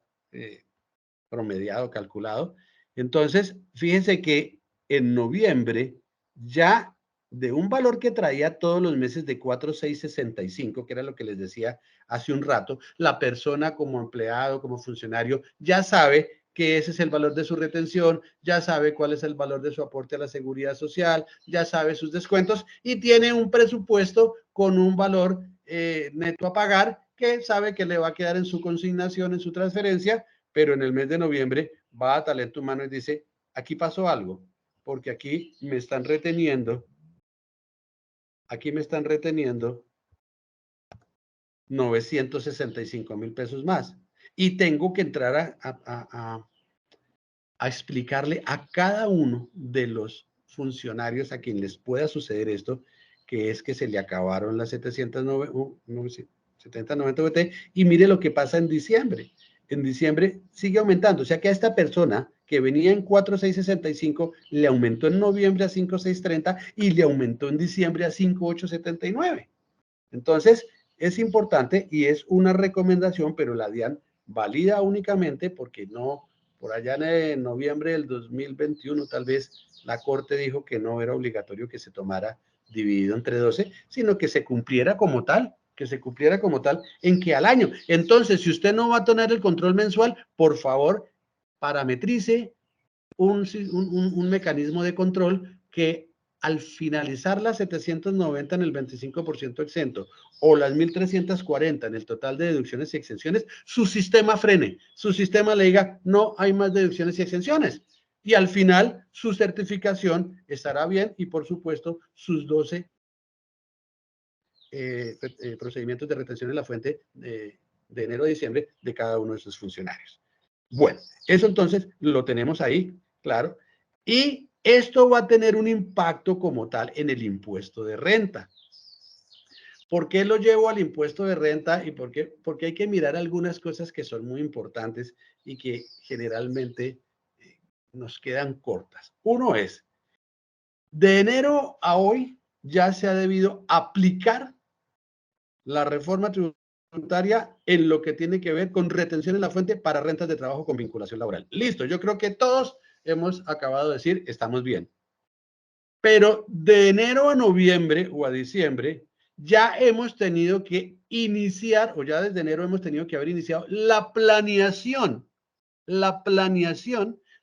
promediado, calculado. Entonces, fíjense que en noviembre ya de un valor que traía todos los meses de 4.665, que era lo que les decía hace un rato, la persona como empleado, como funcionario, ya sabe que ese es el valor de su retención, ya sabe cuál es el valor de su aporte a la seguridad social, ya sabe sus descuentos y tiene un presupuesto con un valor neto a pagar que sabe que le va a quedar en su consignación, en su transferencia, pero en el mes de noviembre va a Talento Humano y dice, aquí pasó algo, porque aquí me están reteniendo 965.000 pesos más. Y tengo que entrar a explicarle a cada uno de los funcionarios a quien les pueda suceder esto, que es que se le acabaron las 70, 90 VT, y mire lo que pasa en diciembre. en diciembre sigue aumentando. O sea que a esta persona que venía en 4,665 le aumentó en noviembre a 5,630 y le aumentó en diciembre a 5,879. Entonces, es importante y es una recomendación, pero la DIAN valida únicamente porque no, por allá en noviembre del 2021, tal vez la Corte dijo que no era obligatorio que se tomara dividido entre 12, sino que se cumpliera como tal, en que al año. Entonces, si usted no va a tener el control mensual, por favor, parametrice un mecanismo de control que al finalizar las 790 en el 25% exento o las 1.340 en el total de deducciones y exenciones, su sistema frene, su sistema le diga no hay más deducciones y exenciones. Y al final su certificación estará bien y por supuesto sus 12 procedimientos de retención en la fuente de enero a diciembre de cada uno de sus funcionarios. Bueno, eso entonces lo tenemos ahí, claro. Y esto va a tener un impacto como tal en el impuesto de renta. ¿Por qué lo llevo al impuesto de renta? ¿Y por qué? Porque hay que mirar algunas cosas que son muy importantes y que generalmente nos quedan cortas. Uno es, de enero a hoy ya se ha debido aplicar la reforma tributaria en lo que tiene que ver con retención en la fuente para rentas de trabajo con vinculación laboral. Listo, yo creo que todos hemos acabado de decir, estamos bien. Pero de enero a noviembre o a diciembre, ya hemos tenido que iniciar, o ya desde enero hemos tenido que haber iniciado la planeación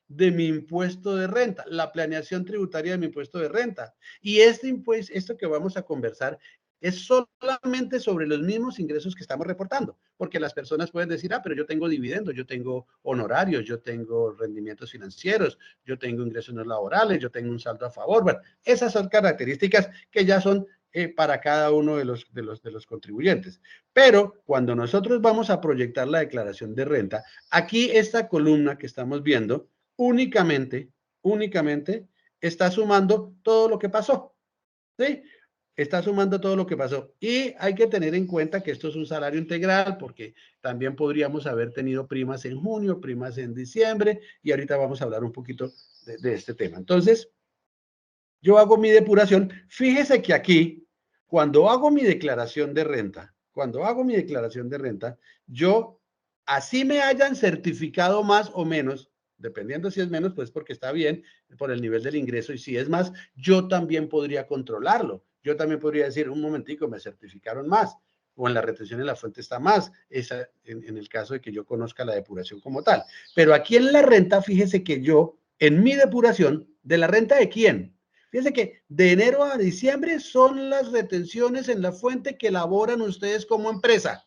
de mi impuesto de renta, la planeación tributaria de mi impuesto de renta. Y este impuesto, esto que vamos a conversar, es solamente sobre los mismos ingresos que estamos reportando, porque las personas pueden decir, pero yo tengo dividendos, yo tengo honorarios, yo tengo rendimientos financieros, yo tengo ingresos no laborales, yo tengo un saldo a favor. Bueno, esas son características que ya son para cada uno de los contribuyentes. Pero cuando nosotros vamos a proyectar la declaración de renta, aquí esta columna que estamos viendo únicamente está sumando todo lo que pasó, ¿sí? Está sumando todo lo que pasó. Y hay que tener en cuenta que esto es un salario integral porque también podríamos haber tenido primas en junio, primas en diciembre y ahorita vamos a hablar un poquito de este tema. Entonces, yo hago mi depuración. Fíjese que aquí, cuando hago mi declaración de renta, yo, así me hayan certificado más o menos, dependiendo si es menos, pues porque está bien por el nivel del ingreso, y si es más, yo también podría controlarlo. Yo también podría decir, un momentico, me certificaron más, o en la retención en la fuente está más, esa, en el caso de que yo conozca la depuración como tal. Pero aquí en la renta, fíjese que yo, en mi depuración, ¿de la renta de quién? Fíjense que de enero a diciembre son las retenciones en la fuente que elaboran ustedes como empresa,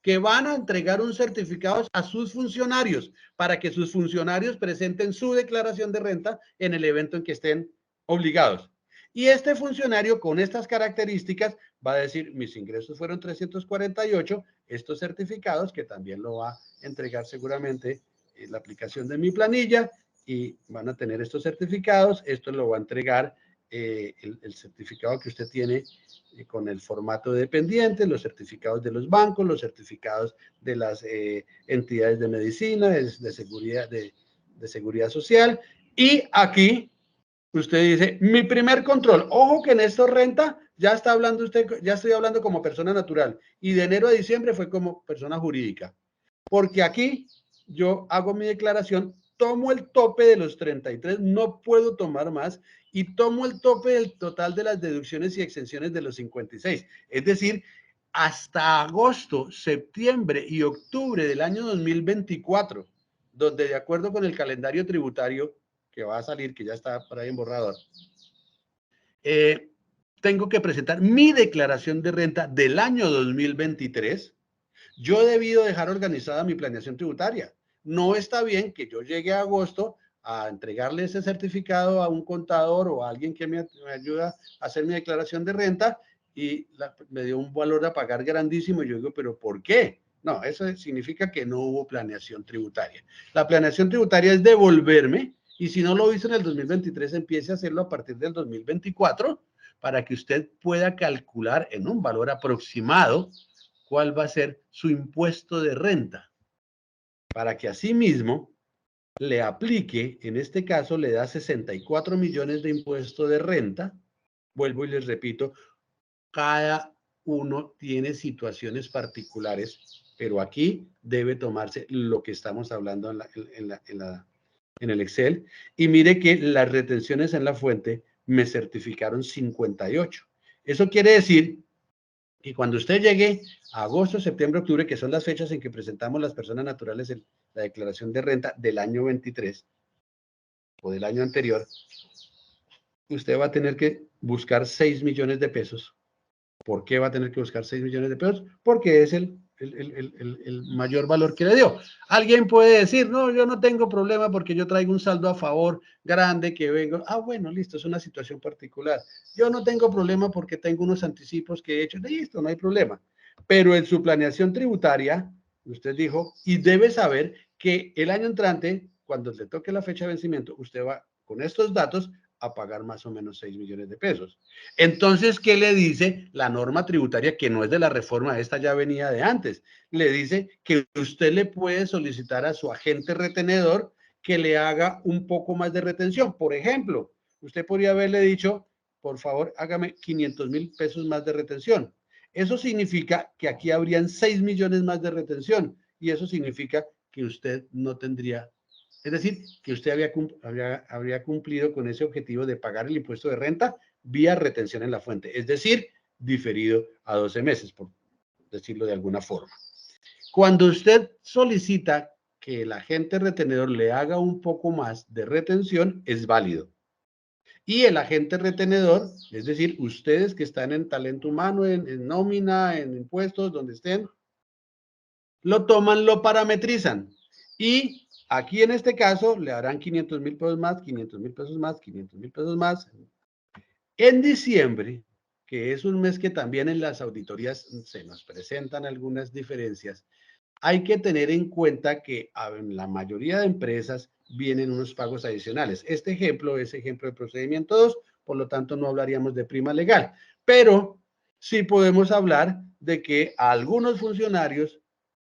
que van a entregar un certificado a sus funcionarios para que sus funcionarios presenten su declaración de renta en el evento en que estén obligados. Y este funcionario con estas características va a decir, mis ingresos fueron 348, estos certificados, que también lo va a entregar seguramente en la aplicación de mi planilla, y van a tener estos certificados, esto lo va a entregar el certificado que usted tiene con el formato de dependiente, los certificados de los bancos, los certificados de las entidades de medicina, de seguridad social. Y aquí usted dice, mi primer control, ojo que en esto renta, ya está hablando usted, ya estoy hablando como persona natural, y de enero a diciembre fue como persona jurídica, porque aquí yo hago mi declaración, tomo el tope de los 33, no puedo tomar más, y tomo el tope del total de las deducciones y exenciones de los 56. Es decir, hasta agosto, septiembre y octubre del año 2024, donde de acuerdo con el calendario tributario que va a salir, que ya está por ahí en borrador, tengo que presentar mi declaración de renta del año 2023. Yo he debido dejar organizada mi planeación tributaria. No está bien que yo llegue a agosto a entregarle ese certificado a un contador o a alguien que me ayuda a hacer mi declaración de renta y me dio un valor a pagar grandísimo. Y yo digo, ¿pero por qué? No, eso significa que no hubo planeación tributaria. La planeación tributaria es devolverme, y si no lo hizo en el 2023, empiece a hacerlo a partir del 2024 para que usted pueda calcular en un valor aproximado cuál va a ser su impuesto de renta. para que asimismo le aplique, en este caso le da 64 millones de impuesto de renta. Vuelvo y les repito, cada uno tiene situaciones particulares, pero aquí debe tomarse lo que estamos hablando en el Excel. Y mire que las retenciones en la fuente me certificaron 58. Eso quiere decir que cuando usted llegue a agosto, septiembre, octubre, que son las fechas en que presentamos las personas naturales en la declaración de renta del año 23 o del año anterior, usted va a tener que buscar 6 millones de pesos. ¿Por qué va a tener que buscar 6 millones de pesos? Porque es el mayor valor que le dio. Alguien puede decir, no, yo no tengo problema porque yo traigo un saldo a favor grande que vengo. Ah, bueno, listo, es una situación particular. Yo no tengo problema porque tengo unos anticipos que he hecho. Listo, no hay problema. Pero en su planeación tributaria, usted dijo, y debe saber que el año entrante, cuando le toque la fecha de vencimiento, usted va con estos datos a pagar más o menos 6 millones de pesos. Entonces, ¿qué le dice la norma tributaria, que no es de la reforma, esta ya venía de antes? Le dice que usted le puede solicitar a su agente retenedor que le haga un poco más de retención. Por ejemplo, usted podría haberle dicho, por favor, hágame 500,000 pesos más de retención. Eso significa que aquí habrían 6 millones más de retención y eso significa que usted no tendría, es decir, que usted habría cumplido con ese objetivo de pagar el impuesto de renta vía retención en la fuente, es decir, diferido a 12 meses, por decirlo de alguna forma. Cuando usted solicita que el agente retenedor le haga un poco más de retención, es válido. Y el agente retenedor, es decir, ustedes que están en talento humano, en nómina, en impuestos, donde estén, lo toman, lo parametrizan. Y aquí en este caso le harán 500,000 pesos más, 500,000 pesos más, 500,000 pesos más. En diciembre, que es un mes que también en las auditorías se nos presentan algunas diferencias, hay que tener en cuenta que en la mayoría de empresas vienen unos pagos adicionales. Este ejemplo es ejemplo de procedimiento 2, por lo tanto no hablaríamos de prima legal, pero sí podemos hablar de que a algunos funcionarios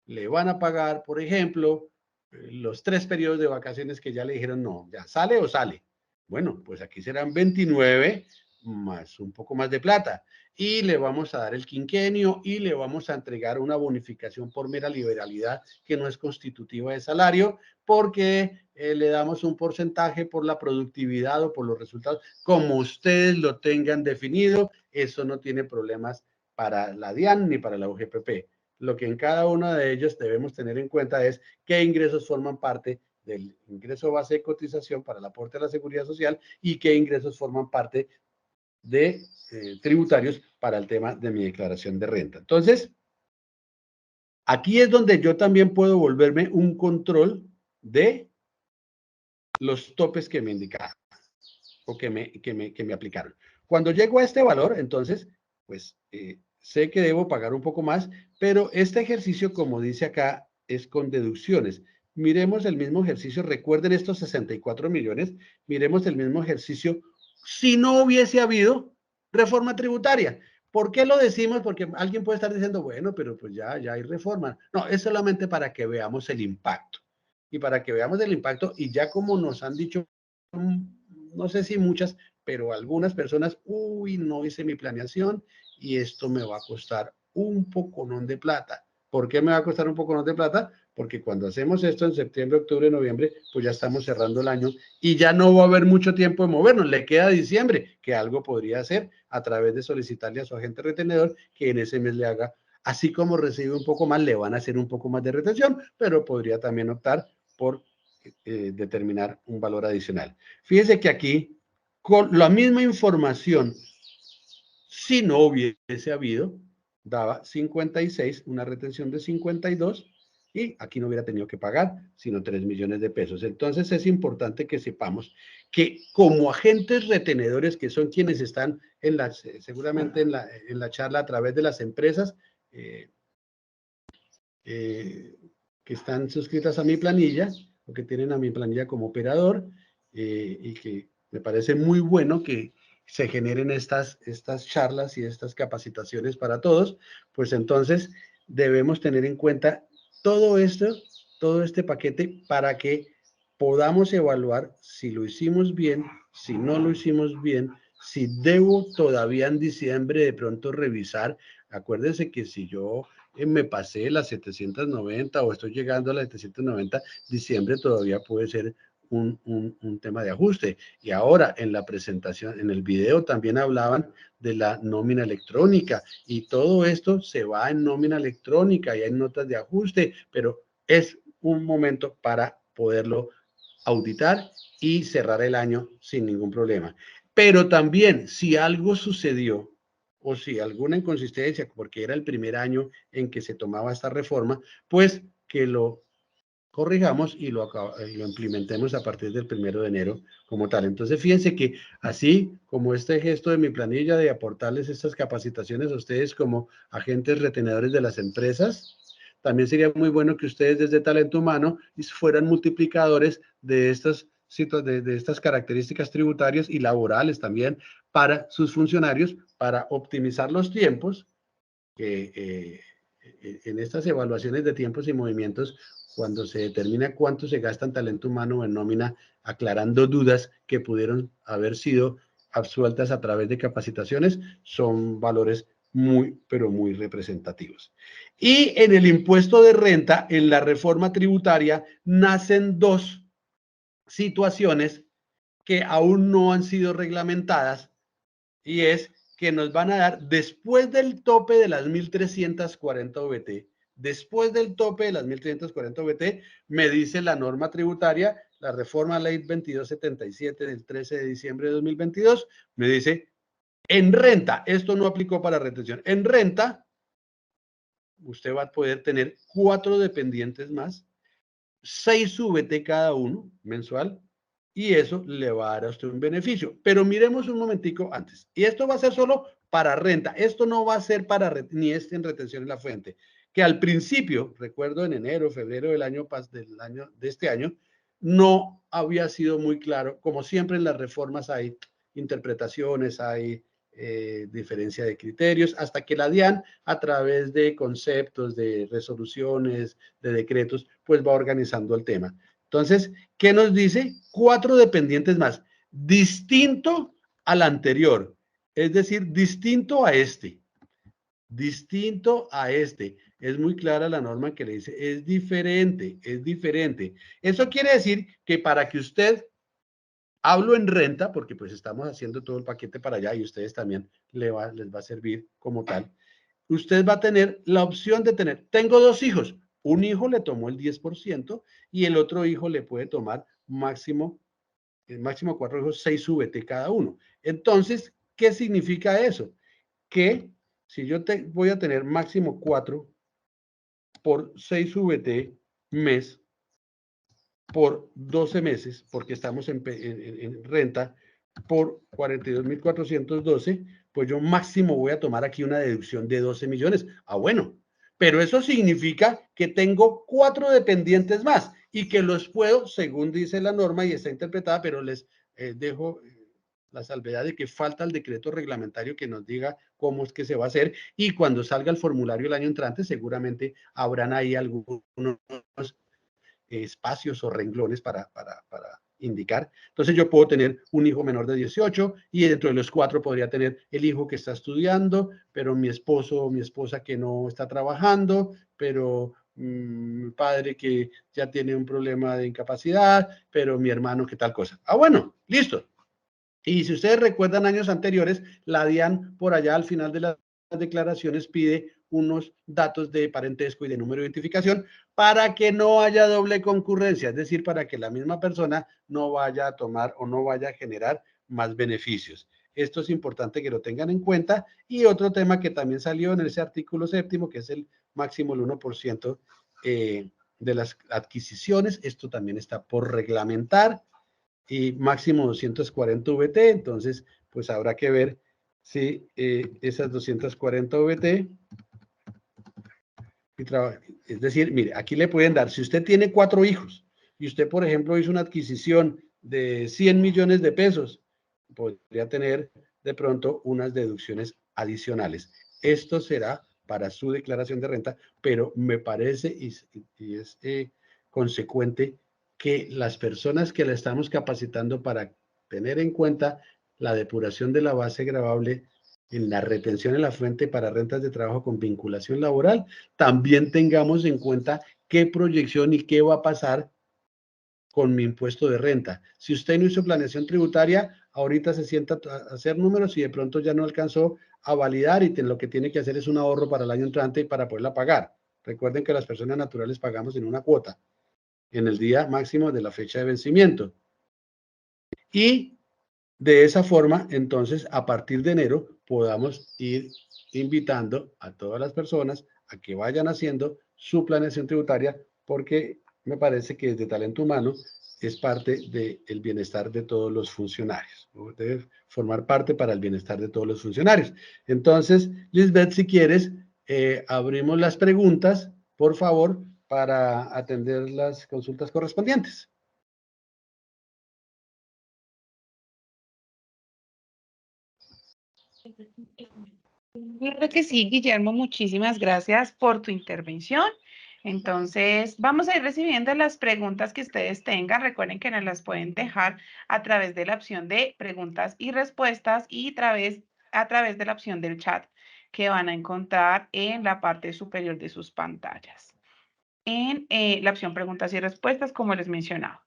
le van a pagar, por ejemplo, los 3 periodos de vacaciones que ya le dijeron, no, ya sale o sale. Bueno, pues aquí serán 29 más un poco más de plata y le vamos a dar el quinquenio y le vamos a entregar una bonificación por mera liberalidad que no es constitutiva de salario porque le damos un porcentaje por la productividad o por los resultados, como ustedes lo tengan definido. Eso no tiene problemas para la DIAN ni para la UGPP. Lo que en cada uno de ellos debemos tener en cuenta es qué ingresos forman parte del ingreso base de cotización para el aporte a la seguridad social y qué ingresos forman parte de tributarios para el tema de mi declaración de renta. Entonces, aquí es donde yo también puedo volverme un control de los topes que me indicaron o que me aplicaron. Cuando llego a este valor, entonces, pues sé que debo pagar un poco más, pero este ejercicio, como dice acá, es con deducciones. Miremos el mismo ejercicio, recuerden estos 64 millones, miremos el mismo ejercicio si no hubiese habido reforma tributaria. ¿Por qué lo decimos? Porque alguien puede estar diciendo, bueno, pero pues ya hay reforma. No, es solamente para que veamos el impacto. Y para que veamos el impacto, y ya como nos han dicho, no sé si muchas, pero algunas personas, uy, no hice mi planeación y esto me va a costar un poconón de plata. ¿Por qué me va a costar un poconón de plata? Porque cuando hacemos esto en septiembre, octubre, noviembre, pues ya estamos cerrando el año y ya no va a haber mucho tiempo de movernos. Le queda diciembre, que algo podría hacer a través de solicitarle a su agente retenedor que en ese mes le haga, así como recibe un poco más, le van a hacer un poco más de retención, pero podría también optar por determinar un valor adicional. Fíjese que aquí, con la misma información, si no hubiese habido, daba 56, una retención de 52, y aquí no hubiera tenido que pagar sino 3 millones de pesos. Entonces es importante que sepamos que como agentes retenedores, que son quienes están seguramente en la charla a través de las empresas que están suscritas a mi planilla, o que tienen a mi planilla como operador, y que me parece muy bueno que se generen estas charlas y estas capacitaciones para todos, pues entonces debemos tener en cuenta todo esto todo este paquete para que podamos evaluar si lo hicimos bien, si no lo hicimos bien, si debo todavía en diciembre de pronto revisar. Acuérdense que si yo me pasé las 790 o estoy llegando a las 790, diciembre todavía puede ser un tema de ajuste. Y ahora en la presentación, en el video también hablaban de la nómina electrónica y todo esto se va en nómina electrónica y hay notas de ajuste, pero es un momento para poderlo auditar y cerrar el año sin ningún problema. Pero también si algo sucedió o si alguna inconsistencia, porque era el primer año en que se tomaba esta reforma, pues que lo corrijamos y lo implementemos a partir del 1 de enero como tal. Entonces, fíjense que así como este gesto de mi planilla de aportarles estas capacitaciones a ustedes como agentes retenedores de las empresas, también sería muy bueno que ustedes desde Talento Humano fueran multiplicadores de estas características tributarias y laborales también para sus funcionarios, para optimizar los tiempos que en estas evaluaciones de tiempos y movimientos, cuando se determina cuánto se gasta en talento humano o en nómina, aclarando dudas que pudieron haber sido absueltas a través de capacitaciones, son valores muy, pero muy representativos. Y en el impuesto de renta, en la reforma tributaria, nacen dos situaciones que aún no han sido reglamentadas, y es que nos van a dar después del tope de las 1.340 VT, después del tope de las 1.340 VT, me dice la norma tributaria, la reforma ley 2277 del 13 de diciembre de 2022, me dice, en renta, esto no aplicó para retención, en renta, usted va a poder tener 4 dependientes más, 6 VT cada uno mensual, y eso le va a dar a usted un beneficio. Pero miremos un momentico antes. Y esto va a ser solo para renta. Esto no va a ser para ni en retención en la fuente. Que al principio, recuerdo en enero, febrero de este año, no había sido muy claro. Como siempre en las reformas hay interpretaciones, hay diferencia de criterios, hasta que la DIAN, a través de conceptos, de resoluciones, de decretos, pues va organizando el tema. Entonces, ¿qué nos dice? 4 dependientes más, distinto al anterior, es decir, distinto a este. Distinto a este. Es muy clara la norma que le dice, es diferente, es diferente. Eso quiere decir que para que usted, hablo en renta, porque pues estamos haciendo todo el paquete para allá y ustedes también les va a servir como tal. Usted va a tener la opción de tener, tengo 2 hijos, un hijo le tomó el 10% y el otro hijo le puede tomar máximo 4 hijos, 6 VT cada uno. Entonces, ¿qué significa eso? Que si yo voy a tener máximo 4 por 6 VT mes, por 12 meses, porque estamos en renta, por 42.412, pues yo máximo voy a tomar aquí una deducción de 12 millones. Ah, bueno, pero eso significa que tengo 4 dependientes más y que los puedo, según dice la norma y está interpretada, pero les dejo la salvedad de que falta el decreto reglamentario que nos diga cómo es que se va a hacer, y cuando salga el formulario el año entrante seguramente habrán ahí algunos espacios o renglones para indicar. Entonces yo puedo tener un hijo menor de 18 y dentro de los 4 podría tener el hijo que está estudiando, pero mi esposo o mi esposa que no está trabajando, pero mi padre que ya tiene un problema de incapacidad, pero mi hermano que tal cosa. Ah, bueno, listo. Y si ustedes recuerdan años anteriores, la DIAN por allá al final de las declaraciones pide unos datos de parentesco y de número de identificación para que no haya doble concurrencia, es decir, para que la misma persona no vaya a tomar o no vaya a generar más beneficios. Esto es importante que lo tengan en cuenta. Y otro tema que también salió en ese artículo 7º, que es el máximo el 1% de las adquisiciones. Esto también está por reglamentar y máximo 240 VT, entonces pues habrá que ver si esas 240 VT, es decir, mire, aquí le pueden dar, si usted tiene 4 hijos y usted, por ejemplo, hizo una adquisición de 100 millones de pesos, podría tener de pronto unas deducciones adicionales. Esto será para su declaración de renta, pero me parece, y es consecuente que las personas que la estamos capacitando para tener en cuenta la depuración de la base gravable en la retención en la fuente para rentas de trabajo con vinculación laboral, también tengamos en cuenta qué proyección y qué va a pasar con mi impuesto de renta. Si usted no hizo planeación tributaria, ahorita se sienta a hacer números y de pronto ya no alcanzó a validar y lo que tiene que hacer es un ahorro para el año entrante y para poderla pagar. Recuerden que las personas naturales pagamos en una cuota, en el día máximo de la fecha de vencimiento. Y de esa forma, entonces, a partir de enero, podamos ir invitando a todas las personas a que vayan haciendo su planeación tributaria, porque me parece que desde talento humano es parte del bienestar de todos los funcionarios, o debe formar parte para el bienestar de todos los funcionarios. Entonces, Lisbeth, si quieres, abrimos las preguntas, por favor, para atender las consultas correspondientes. Claro que sí, Guillermo, muchísimas gracias por tu intervención. Entonces, vamos a ir recibiendo las preguntas que ustedes tengan. Recuerden que nos las pueden dejar a través de la opción de preguntas y respuestas y a través de la opción del chat que van a encontrar en la parte superior de sus pantallas. En la opción preguntas y respuestas, como les mencionaba.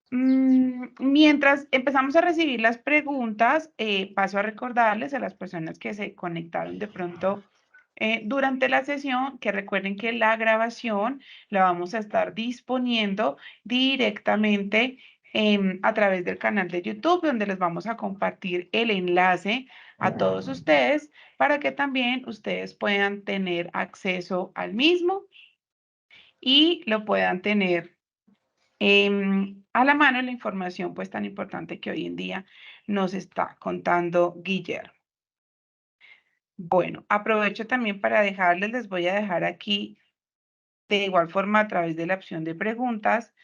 Mientras empezamos a recibir las preguntas, paso a recordarles a las personas que se conectaron de pronto durante la sesión que recuerden que la grabación la vamos a estar disponiendo directamente a través del canal de YouTube, donde les vamos a compartir el enlace a todos ustedes para que también ustedes puedan tener acceso al mismo y lo puedan tener a la mano la información pues tan importante que hoy en día nos está contando Guillermo. Bueno, aprovecho también para dejarles, les voy a dejar aquí de igual forma a través de la opción de preguntas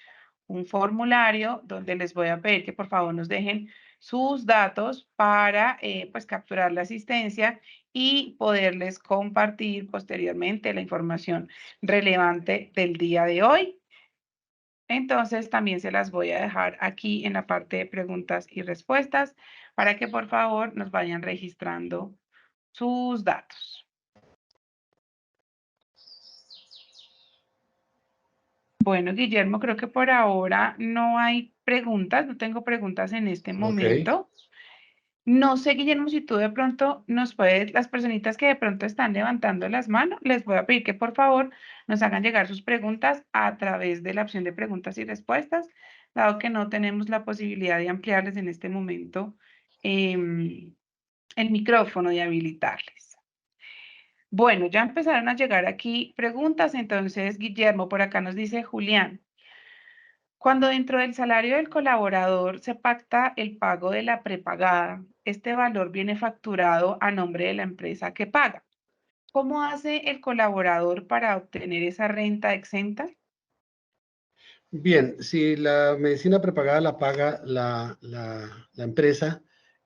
un formulario donde les voy a pedir que por favor nos dejen sus datos para pues capturar la asistencia y poderles compartir posteriormente la información relevante del día de hoy. Entonces, también se las voy a dejar aquí en la parte de preguntas y respuestas para que por favor nos vayan registrando sus datos. Bueno, Guillermo, creo que por ahora no hay preguntas, no tengo preguntas en este momento. No sé, Guillermo, si tú de pronto nos puedes, las personitas que de pronto están levantando las manos, les voy a pedir que por favor nos hagan llegar sus preguntas a través de la opción de preguntas y respuestas, dado que no tenemos la posibilidad de ampliarles en este momento el micrófono y habilitarles. Bueno, ya empezaron a llegar aquí preguntas, entonces Guillermo, por acá nos dice Julián. Cuando dentro del salario del colaborador se pacta el pago de la prepagada, este valor viene facturado a nombre de la empresa que paga. ¿Cómo hace el colaborador para obtener esa renta exenta? Bien, si la medicina prepagada la paga la empresa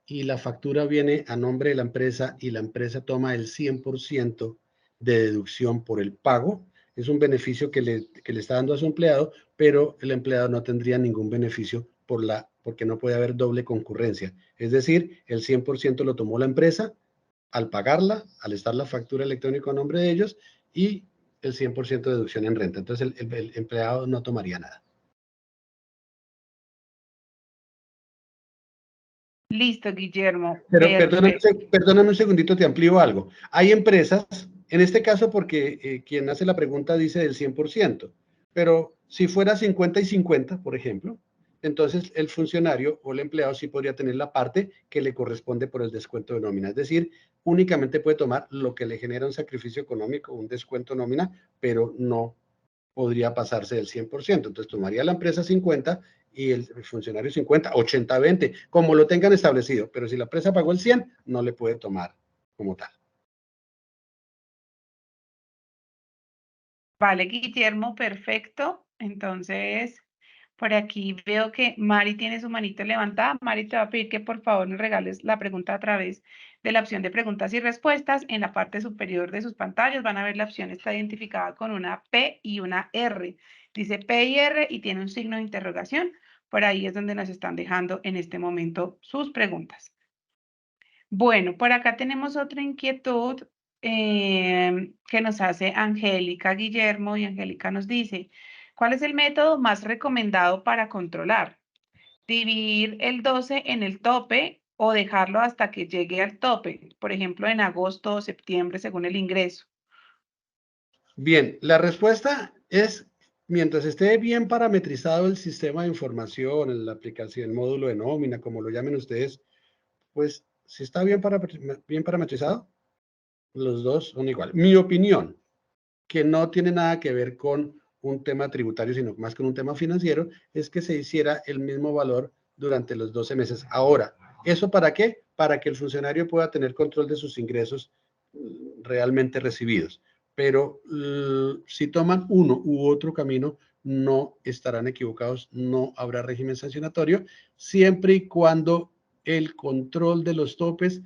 y la factura viene a nombre de la empresa y la empresa toma el 100% de deducción por el pago, es un beneficio que le está dando a su empleado, pero el empleado no tendría ningún beneficio porque no puede haber doble concurrencia. Es decir, el 100% lo tomó la empresa al pagarla, al estar la factura electrónica a nombre de ellos y el 100% de deducción en renta. Entonces el empleado no tomaría nada. Listo, Guillermo. Pero Perfecto. perdóname un segundito, te amplío algo. Hay empresas, en este caso porque quien hace la pregunta dice del 100%, pero si fuera 50 y 50, por ejemplo, entonces el funcionario o el empleado sí podría tener la parte que le corresponde por el descuento de nómina. Es decir, únicamente puede tomar lo que le genera un sacrificio económico, un descuento nómina, pero no podría pasarse del 100%. Entonces tomaría la empresa 50 y el funcionario 50, 80, 20, como lo tengan establecido. Pero si la empresa pagó el 100, no le puede tomar como tal. Vale, Guillermo, perfecto. Entonces, por aquí veo que Mari tiene su manito levantada. Mari, te va a pedir que por favor nos regales la pregunta a través de la opción de preguntas y respuestas. En la parte superior de sus pantallas van a ver la opción está identificada con una P y una R. Dice P y R y tiene un signo de interrogación. Por ahí es donde nos están dejando en este momento sus preguntas. Bueno, por acá tenemos otra inquietud que nos hace Angélica Guillermo, y Angélica nos dice, ¿cuál es el método más recomendado para controlar? ¿Dividir el 12 en el tope o dejarlo hasta que llegue al tope? Por ejemplo, en agosto o septiembre, según el ingreso. Bien, la respuesta es, mientras esté bien parametrizado el sistema de información, la aplicación, el módulo de nómina, como lo llamen ustedes, pues si está bien parametrizado, los dos son igual. Mi opinión, que no tiene nada que ver con un tema tributario, sino más con un tema financiero, es que se hiciera el mismo valor durante los 12 meses. Ahora, ¿eso para qué? Para que el funcionario pueda tener control de sus ingresos realmente recibidos. Pero si toman uno u otro camino, no estarán equivocados, no habrá régimen sancionatorio, siempre y cuando el control de los topes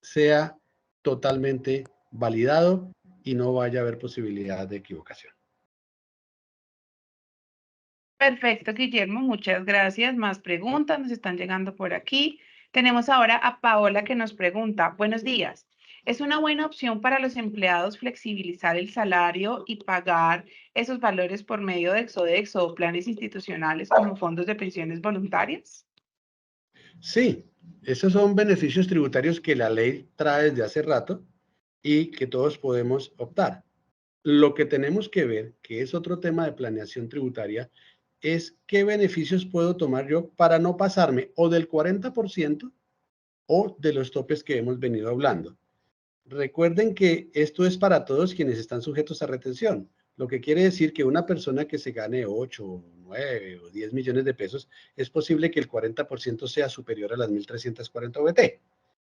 sea totalmente validado y no vaya a haber posibilidad de equivocación. Perfecto, Guillermo, muchas gracias. Más preguntas nos están llegando por aquí. Tenemos ahora a Paola que nos pregunta, buenos días. ¿Es una buena opción para los empleados flexibilizar el salario y pagar esos valores por medio de Exodexo o planes institucionales como fondos de pensiones voluntarias? Sí, esos son beneficios tributarios que la ley trae desde hace rato y que todos podemos optar. Lo que tenemos que ver, que es otro tema de planeación tributaria, es qué beneficios puedo tomar yo para no pasarme o del 40% o de los topes que hemos venido hablando. Recuerden que esto es para todos quienes están sujetos a retención, lo que quiere decir que una persona que se gane 8, 9 o 10 millones de pesos, es posible que el 40% sea superior a las 1.340 VT.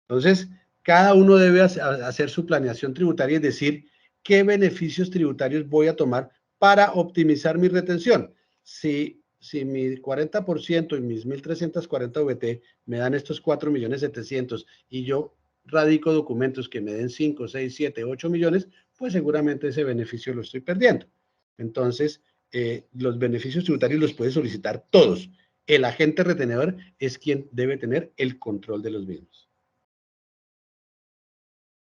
Entonces, cada uno debe hacer su planeación tributaria y decir qué beneficios tributarios voy a tomar para optimizar mi retención. Si mi 40% y mis 1.340 VT me dan estos 4.700.000 y yo radico documentos que me den 5, 6, 7, 8 millones, pues seguramente ese beneficio lo estoy perdiendo. Entonces, los beneficios tributarios los puede solicitar todos. El agente retenedor es quien debe tener el control de los mismos.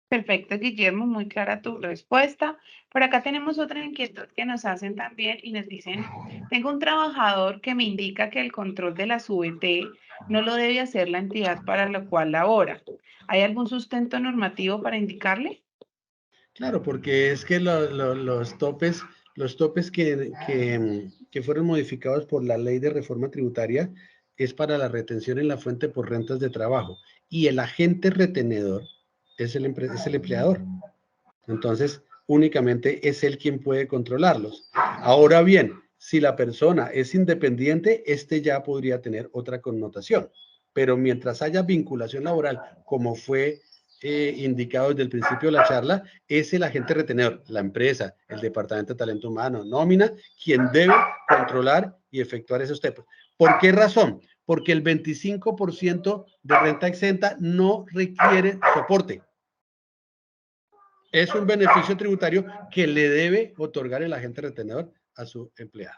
Perfecto, Guillermo, muy clara tu respuesta. Por acá tenemos otra inquietud que nos hacen también y nos dicen, tengo un trabajador que me indica que el control de las VT no lo debe hacer la entidad para la cual labora. ¿Hay algún sustento normativo para indicarle? Claro, porque es que los topes que fueron modificados por la ley de reforma tributaria es para la retención en la fuente por rentas de trabajo y el agente retenedor es es el empleador. Entonces, únicamente es él quien puede controlarlos. Ahora bien, si la persona es independiente, este ya podría tener otra connotación. Pero mientras haya vinculación laboral, como fue indicado desde el principio de la charla, es el agente retenedor, la empresa, el departamento de talento humano, nómina, quien debe controlar y efectuar esos temas. ¿Por qué razón? Porque el 25% de renta exenta no requiere soporte. Es un beneficio tributario que le debe otorgar el agente retenedor a su empleado.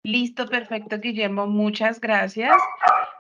Listo, perfecto, Guillermo, muchas gracias.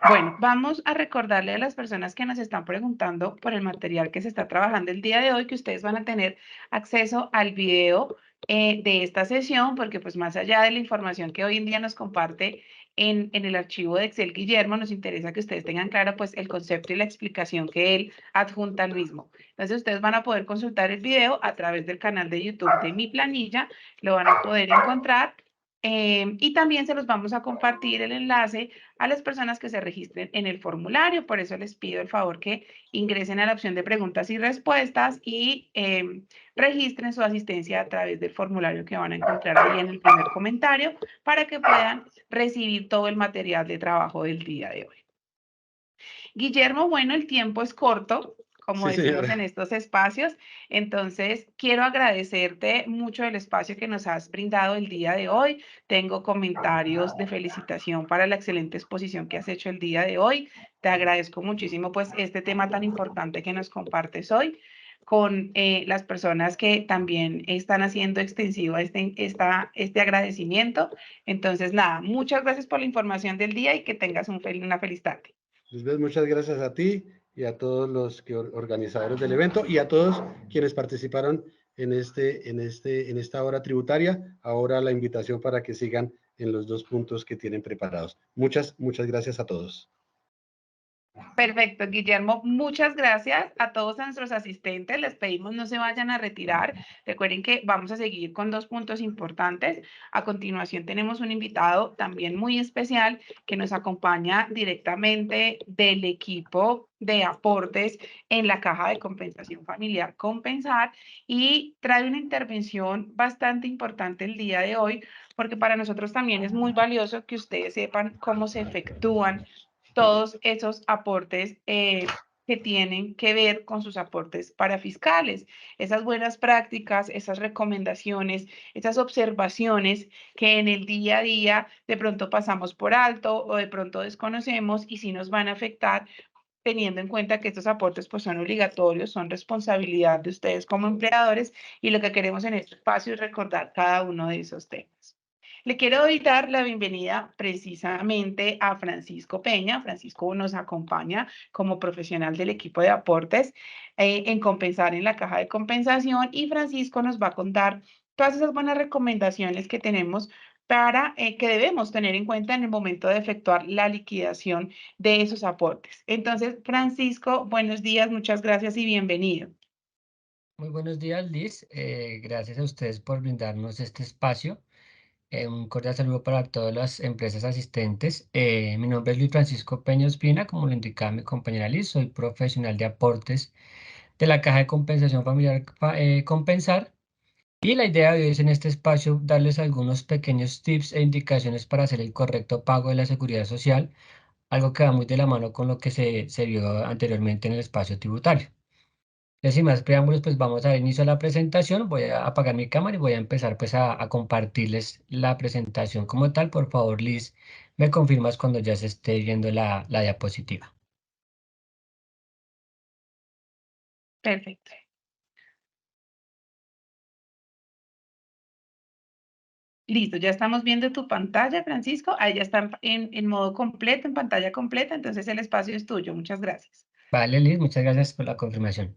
Bueno, vamos a recordarle a las personas que nos están preguntando por el material que se está trabajando el día de hoy, que ustedes van a tener acceso al video de esta sesión, porque pues más allá de la información que hoy en día nos comparte en el archivo de Excel Guillermo, nos interesa que ustedes tengan claro pues el concepto y la explicación que él adjunta al mismo. Entonces ustedes van a poder consultar el video a través del canal de YouTube de Mi Planilla, lo van a poder encontrar. Y también se los vamos a compartir el enlace a las personas que se registren en el formulario. Por eso les pido el favor que ingresen a la opción de preguntas y respuestas y registren su asistencia a través del formulario que van a encontrar ahí en el primer comentario para que puedan recibir todo el material de trabajo del día de hoy. Guillermo, bueno, el tiempo es corto. como Sí, decimos en señora. estos espacios. Entonces, quiero agradecerte mucho el espacio que nos has brindado el día de hoy. Tengo comentarios de felicitación para la excelente exposición que has hecho el día de hoy. Te agradezco muchísimo, pues, este tema tan importante que nos compartes hoy con las personas que también están haciendo extensivo este agradecimiento. Entonces, nada, muchas gracias por la información del día y que tengas una feliz tarde. Lisbeth, muchas gracias a ti y a todos los organizadores del evento y a todos quienes participaron en esta hora tributaria. Ahora la invitación para que sigan en los 2 puntos que tienen preparados. Muchas gracias a todos. Perfecto, Guillermo. Muchas gracias a todos nuestros asistentes. Les pedimos no se vayan a retirar. Recuerden que vamos a seguir con 2 puntos importantes. A continuación tenemos un invitado también muy especial que nos acompaña directamente del equipo de aportes en la Caja de Compensación Familiar Compensar y trae una intervención bastante importante el día de hoy porque para nosotros también es muy valioso que ustedes sepan cómo se efectúan todos esos aportes que tienen que ver con sus aportes parafiscales, esas buenas prácticas, esas recomendaciones, esas observaciones que en el día a día de pronto pasamos por alto o de pronto desconocemos y sí nos van a afectar teniendo en cuenta que estos aportes pues son obligatorios, son responsabilidad de ustedes como empleadores y lo que queremos en este espacio es recordar cada uno de esos temas. Le quiero hoy dar la bienvenida precisamente a Francisco Peña. Francisco nos acompaña como profesional del equipo de aportes en Compensar en la Caja de Compensación y Francisco nos va a contar todas esas buenas recomendaciones que tenemos para que debemos tener en cuenta en el momento de efectuar la liquidación de esos aportes. Entonces, Francisco, buenos días, muchas gracias y bienvenido. Muy buenos días, Liz. Gracias a ustedes por brindarnos este espacio. Un cordial saludo para todas las empresas asistentes. Mi nombre es Luis Francisco Peña Ospina, como lo indicaba mi compañera Liz, soy profesional de aportes de la Caja de Compensación Familiar Compensar. Y la idea de hoy es en este espacio darles algunos pequeños tips e indicaciones para hacer el correcto pago de la seguridad social, algo que va muy de la mano con lo que se vio anteriormente en el espacio tributario. Sin más preámbulos, pues vamos a dar inicio a la presentación. Voy a apagar mi cámara y voy a empezar pues a compartirles la presentación como tal. Por favor, Liz, me confirmas cuando ya se esté viendo la diapositiva. Perfecto. Listo, ya estamos viendo tu pantalla, Francisco. Ahí ya está en modo completo, en pantalla completa, entonces el espacio es tuyo. Muchas gracias. Vale, Liz, muchas gracias por la confirmación.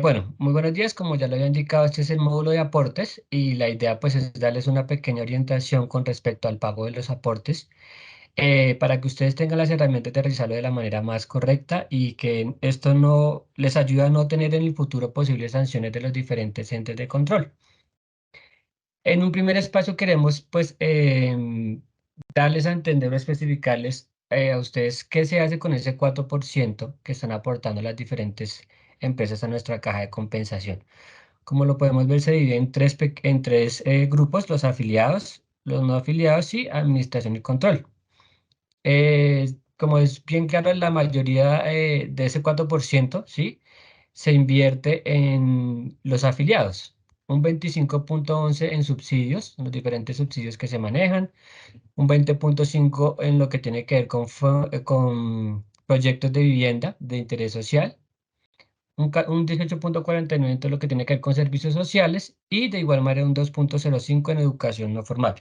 Bueno, muy buenos días. Como ya lo había indicado, este es el módulo de aportes y la idea pues es darles una pequeña orientación con respecto al pago de los aportes para que ustedes tengan las herramientas de realizarlo de la manera más correcta y que esto no les ayude a no tener en el futuro posibles sanciones de los diferentes entes de control. En un primer espacio queremos pues darles a entender o especificarles a ustedes qué se hace con ese 4% que están aportando las diferentes empresas a nuestra caja de compensación. Como lo podemos ver, se divide en tres grupos: los afiliados, los no afiliados y administración y control. Como es bien claro, la mayoría de ese 4%, ¿sí?, se invierte en los afiliados. Un 25,11 en subsidios, en los diferentes subsidios que se manejan, un 20,5 en lo que tiene que ver con proyectos de vivienda de interés social, un 18,49 en todo lo que tiene que ver con servicios sociales y de igual manera un 2,05 en educación no formal.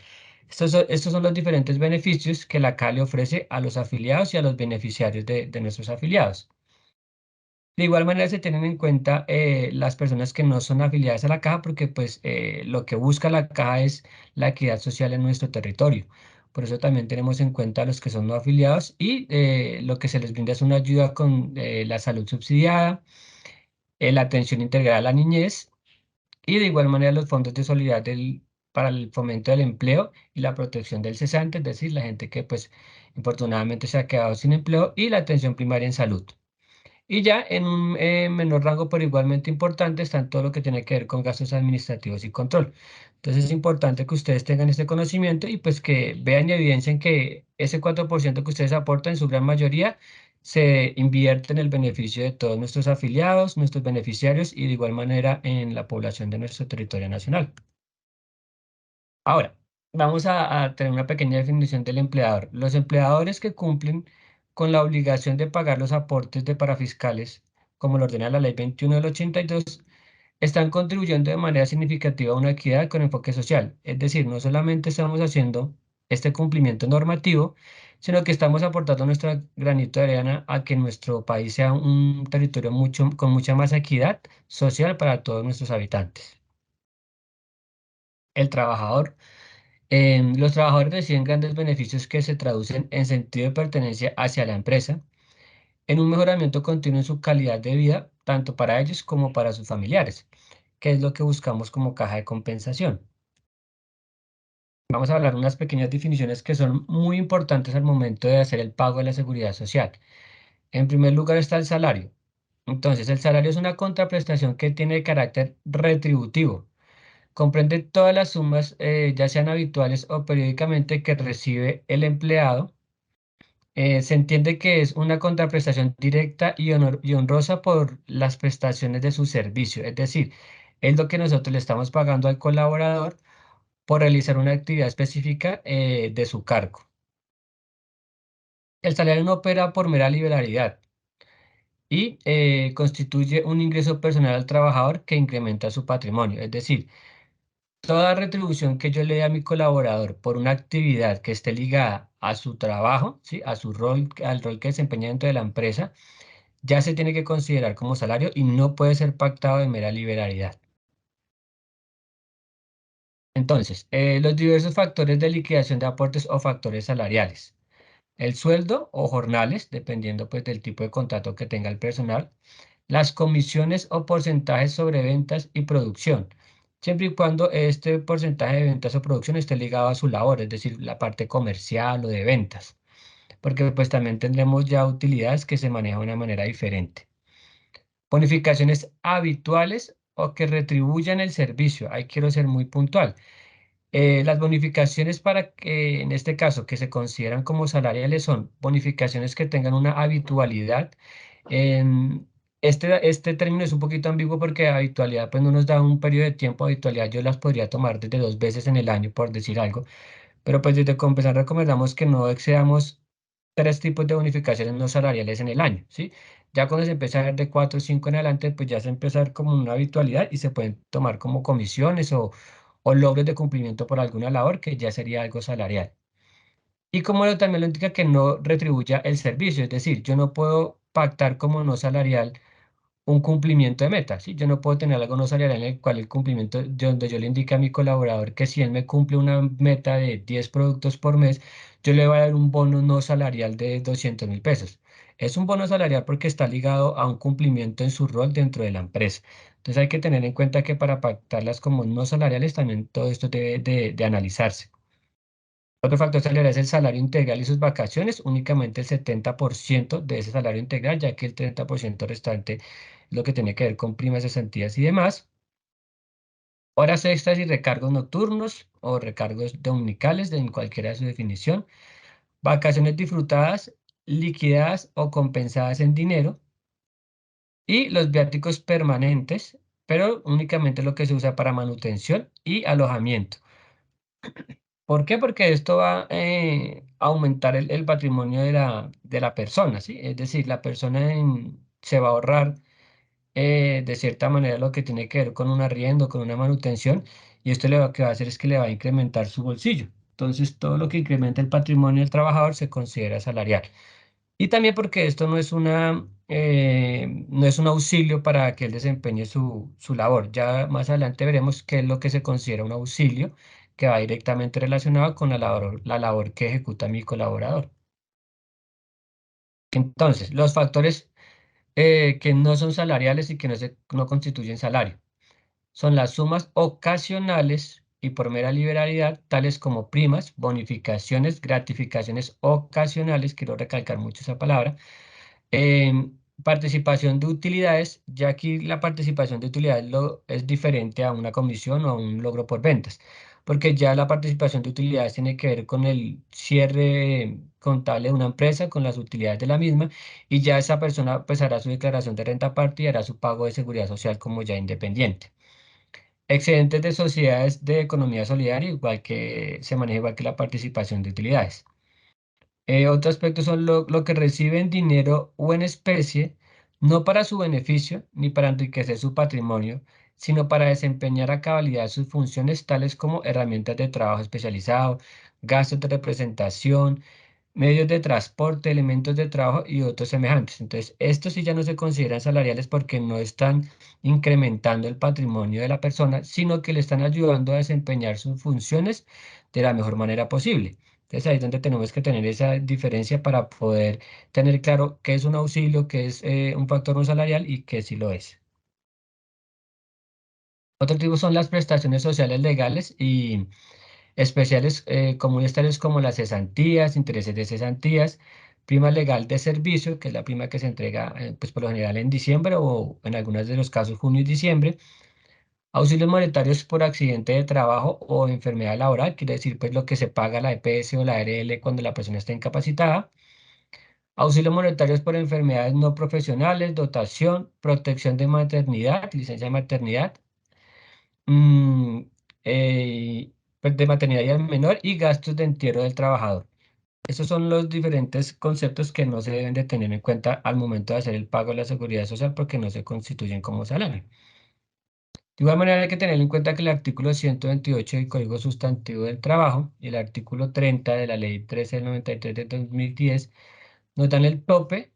Estos son los diferentes beneficios que la CAE le ofrece a los afiliados y a los beneficiarios de nuestros afiliados. De igual manera se tienen en cuenta las personas que no son afiliadas a la caja porque pues lo que busca la caja es la equidad social en nuestro territorio. Por eso también tenemos en cuenta a los que son no afiliados y lo que se les brinda es una ayuda con la salud subsidiada, la atención integral a la niñez y de igual manera los fondos de solidaridad para el fomento del empleo y la protección del cesante, es decir, la gente que pues infortunadamente se ha quedado sin empleo, y la atención primaria en salud. Y ya en un menor rango, pero igualmente importante, están todo lo que tiene que ver con gastos administrativos y control. Entonces es importante que ustedes tengan este conocimiento y pues que vean y evidencien que ese 4% que ustedes aportan en su gran mayoría se invierte en el beneficio de todos nuestros afiliados, nuestros beneficiarios y de igual manera en la población de nuestro territorio nacional. Ahora, vamos a tener una pequeña definición del empleador. Los empleadores que cumplen con la obligación de pagar los aportes de parafiscales, como lo ordena la Ley 21 del 82, están contribuyendo de manera significativa a una equidad con enfoque social. Es decir, no solamente estamos haciendo este cumplimiento normativo, sino que estamos aportando nuestro granito de arena a que nuestro país sea un territorio con mucha más equidad social para todos nuestros habitantes. El trabajador. Los trabajadores reciben grandes beneficios que se traducen en sentido de pertenencia hacia la empresa, en un mejoramiento continuo en su calidad de vida, tanto para ellos como para sus familiares, que es lo que buscamos como caja de compensación. Vamos a hablar unas pequeñas definiciones que son muy importantes al momento de hacer el pago de la seguridad social. En primer lugar está el salario. Entonces, el salario es una contraprestación que tiene carácter retributivo. Comprende todas las sumas, ya sean habituales o periódicamente, que recibe el empleado. Se entiende que es una contraprestación directa y honrosa por las prestaciones de su servicio. Es decir, es lo que nosotros le estamos pagando al colaborador por realizar una actividad específica de su cargo. El salario no opera por mera liberalidad y constituye un ingreso personal al trabajador que incrementa su patrimonio. Es decir, toda retribución que yo le dé a mi colaborador por una actividad que esté ligada a su trabajo, ¿sí? A su rol, al rol que desempeña dentro de la empresa, ya se tiene que considerar como salario y no puede ser pactado de mera liberalidad. Entonces, los diversos factores de liquidación de aportes o factores salariales. El sueldo o jornales, dependiendo pues del tipo de contrato que tenga el personal. Las comisiones o porcentajes sobre ventas y producción, siempre y cuando este porcentaje de ventas o producción esté ligado a su labor, es decir, la parte comercial o de ventas, porque pues también tendremos ya utilidades que se manejan de una manera diferente. Bonificaciones habituales o que retribuyan el servicio, ahí quiero ser muy puntual. Las bonificaciones para que, en este caso, que se consideran como salariales son bonificaciones que tengan una habitualidad. En este término es un poquito ambiguo porque habitualidad pues no nos da un periodo de tiempo. Habitualidad yo las podría tomar desde 2 veces en el año, por decir algo. Pero pues desde Compensar recomendamos que no excedamos 3 tipos de bonificaciones no salariales en el año, ¿sí? Ya cuando se empieza a ver de 4 o 5 en adelante, pues ya se empieza a ver como una habitualidad y se pueden tomar como comisiones o logros de cumplimiento por alguna labor, que ya sería algo salarial. Y como también lo indica que no retribuya el servicio, es decir, yo no puedo pactar como no salarial un cumplimiento de metas, ¿sí? Yo no puedo tener algo no salarial en el cual el cumplimiento, donde yo le indique a mi colaborador que si él me cumple una meta de 10 productos por mes, yo le voy a dar un bono no salarial de 200.000 pesos. Es un bono salarial porque está ligado a un cumplimiento en su rol dentro de la empresa. Entonces hay que tener en cuenta que para pactarlas como no salariales también todo esto debe de analizarse. Otro factor salarial es el salario integral y sus vacaciones, únicamente el 70% de ese salario integral, ya que el 30% restante es lo que tiene que ver con primas, cesantías y demás. Horas extras y recargos nocturnos o recargos dominicales, en cualquiera de su definición. Vacaciones disfrutadas, liquidadas o compensadas en dinero. Y los viáticos permanentes, pero únicamente lo que se usa para manutención y alojamiento. ¿Por qué? Porque esto va a aumentar el patrimonio de la persona, ¿sí? Es decir, la persona se va a ahorrar de cierta manera lo que tiene que ver con un arriendo, con una manutención, y esto lo que va a hacer es que le va a incrementar su bolsillo. Entonces, todo lo que incrementa el patrimonio del trabajador se considera salarial. Y también porque esto no es un auxilio para que él desempeñe su labor. Ya más adelante veremos qué es lo que se considera un auxilio que va directamente relacionado con la labor que ejecuta mi colaborador. Entonces, los factores que no son salariales y que no constituyen salario son las sumas ocasionales y por mera liberalidad, tales como primas, bonificaciones, gratificaciones ocasionales, quiero recalcar mucho esa palabra. Participación de utilidades, ya aquí la participación de utilidades es diferente a una comisión o a un logro por ventas. porque ya la participación de utilidades tiene que ver con el cierre contable de una empresa, con las utilidades de la misma, y ya esa persona pues hará su declaración de renta aparte y hará su pago de seguridad social como ya independiente. Excedentes de sociedades de economía solidaria, igual que se maneja igual que la participación de utilidades. Otro aspecto son lo que reciben dinero o en especie, no para su beneficio ni para enriquecer su patrimonio, sino para desempeñar a cabalidad sus funciones tales como herramientas de trabajo especializado, gastos de representación, medios de transporte, elementos de trabajo y otros semejantes. Entonces, estos sí ya no se consideran salariales porque no están incrementando el patrimonio de la persona, sino que le están ayudando a desempeñar sus funciones de la mejor manera posible. Entonces, ahí es donde tenemos que tener esa diferencia para poder tener claro qué es un auxilio, qué es un factor no salarial y qué sí lo es. Otro tipo son las prestaciones sociales legales y especiales comunes tales como las cesantías, intereses de cesantías, prima legal de servicio, que es la prima que se entrega pues por lo general en diciembre o en algunos de los casos junio y diciembre, auxilios monetarios por accidente de trabajo o enfermedad laboral, quiere decir pues lo que se paga la EPS o la ARL cuando la persona está incapacitada, auxilios monetarios por enfermedades no profesionales, dotación, protección de maternidad, licencia de maternidad, mm, pues de maternidad y al menor y gastos de entierro del trabajador. Esos son los diferentes conceptos que no se deben de tener en cuenta al momento de hacer el pago de la seguridad social porque no se constituyen como salario. De igual manera hay que tener en cuenta que el artículo 128 del Código Sustantivo del Trabajo y el artículo 30 de la Ley 1393 de 2010 nos dan el tope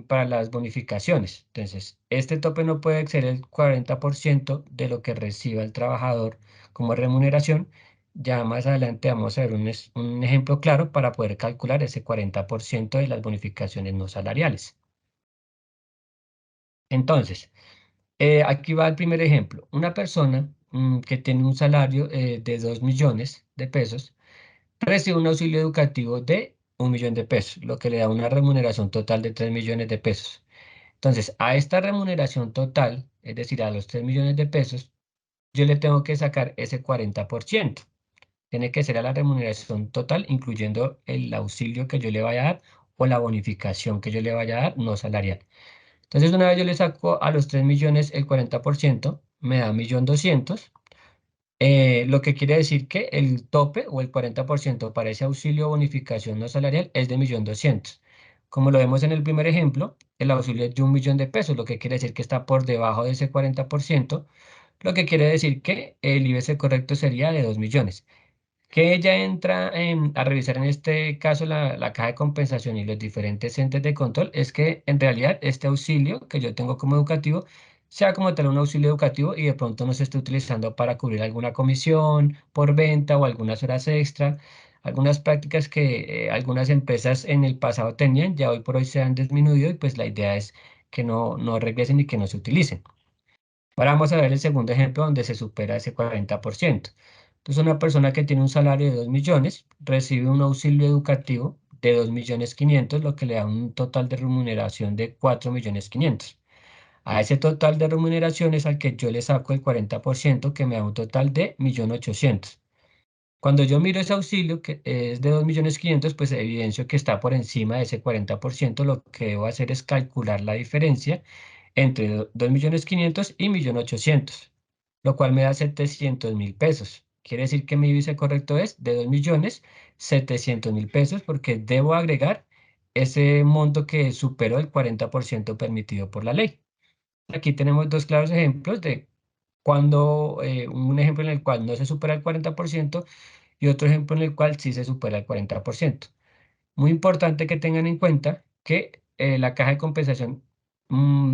para las bonificaciones. Entonces, este tope no puede exceder el 40% de lo que reciba el trabajador como remuneración. Ya más adelante vamos a ver un ejemplo claro para poder calcular ese 40% de las bonificaciones no salariales. Entonces, aquí va el primer ejemplo. Una persona que tiene un salario de 2 millones de pesos recibe un auxilio educativo de 1 millón de pesos, lo que le da una remuneración total de 3 millones de pesos. Entonces, a esta remuneración total, es decir, a los 3 millones de pesos, yo le tengo que sacar ese 40%. Tiene que ser a la remuneración total, incluyendo el auxilio que yo le vaya a dar o la bonificación que yo le vaya a dar, no salarial. Entonces, una vez yo le saco a los 3 millones el 40%, me da 1.200.000. Lo que quiere decir que el tope o el 40% para ese auxilio o bonificación no salarial es de 1.200.000. Como lo vemos en el primer ejemplo, el auxilio es de 1 millón de pesos, lo que quiere decir que está por debajo de ese 40%, lo que quiere decir que el IBC correcto sería de 2 millones. Que ella entra a revisar en este caso la caja de compensación y los diferentes entes de control es que en realidad este auxilio que yo tengo como educativo sea como tal un auxilio educativo y de pronto no se esté utilizando para cubrir alguna comisión por venta o algunas horas extra, algunas prácticas que algunas empresas en el pasado tenían, ya hoy por hoy se han disminuido y pues la idea es que no regresen y que no se utilicen. Ahora vamos a ver el segundo ejemplo donde se supera ese 40%. Entonces, una persona que tiene un salario de 2 millones recibe un auxilio educativo de 2.500.000, lo que le da un total de remuneración de 4.500.000. A ese total de remuneraciones al que yo le saco el 40%, que me da un total de 1.800.000. Cuando yo miro ese auxilio, que es de 2.500.000, pues evidencio que está por encima de ese 40%. Lo que debo hacer es calcular la diferencia entre 2.500.000 y 1.800.000, lo cual me da 700.000 pesos. Quiere decir que mi IBC correcto es de 2.700.000 pesos porque debo agregar ese monto que superó el 40% permitido por la ley. Aquí tenemos dos claros ejemplos de cuando, un ejemplo en el cual no se supera el 40% y otro ejemplo en el cual sí se supera el 40%. Muy importante que tengan en cuenta que la caja de compensación,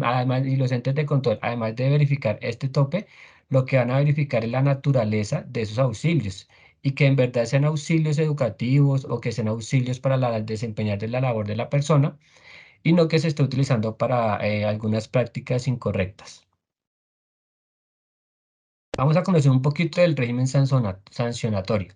además, y los entes de control, además de verificar este tope, lo que van a verificar es la naturaleza de esos auxilios y que en verdad sean auxilios educativos o que sean auxilios para desempeñar de la labor de la persona y no que se esté utilizando para algunas prácticas incorrectas. Vamos a conocer un poquito del régimen sancionatorio.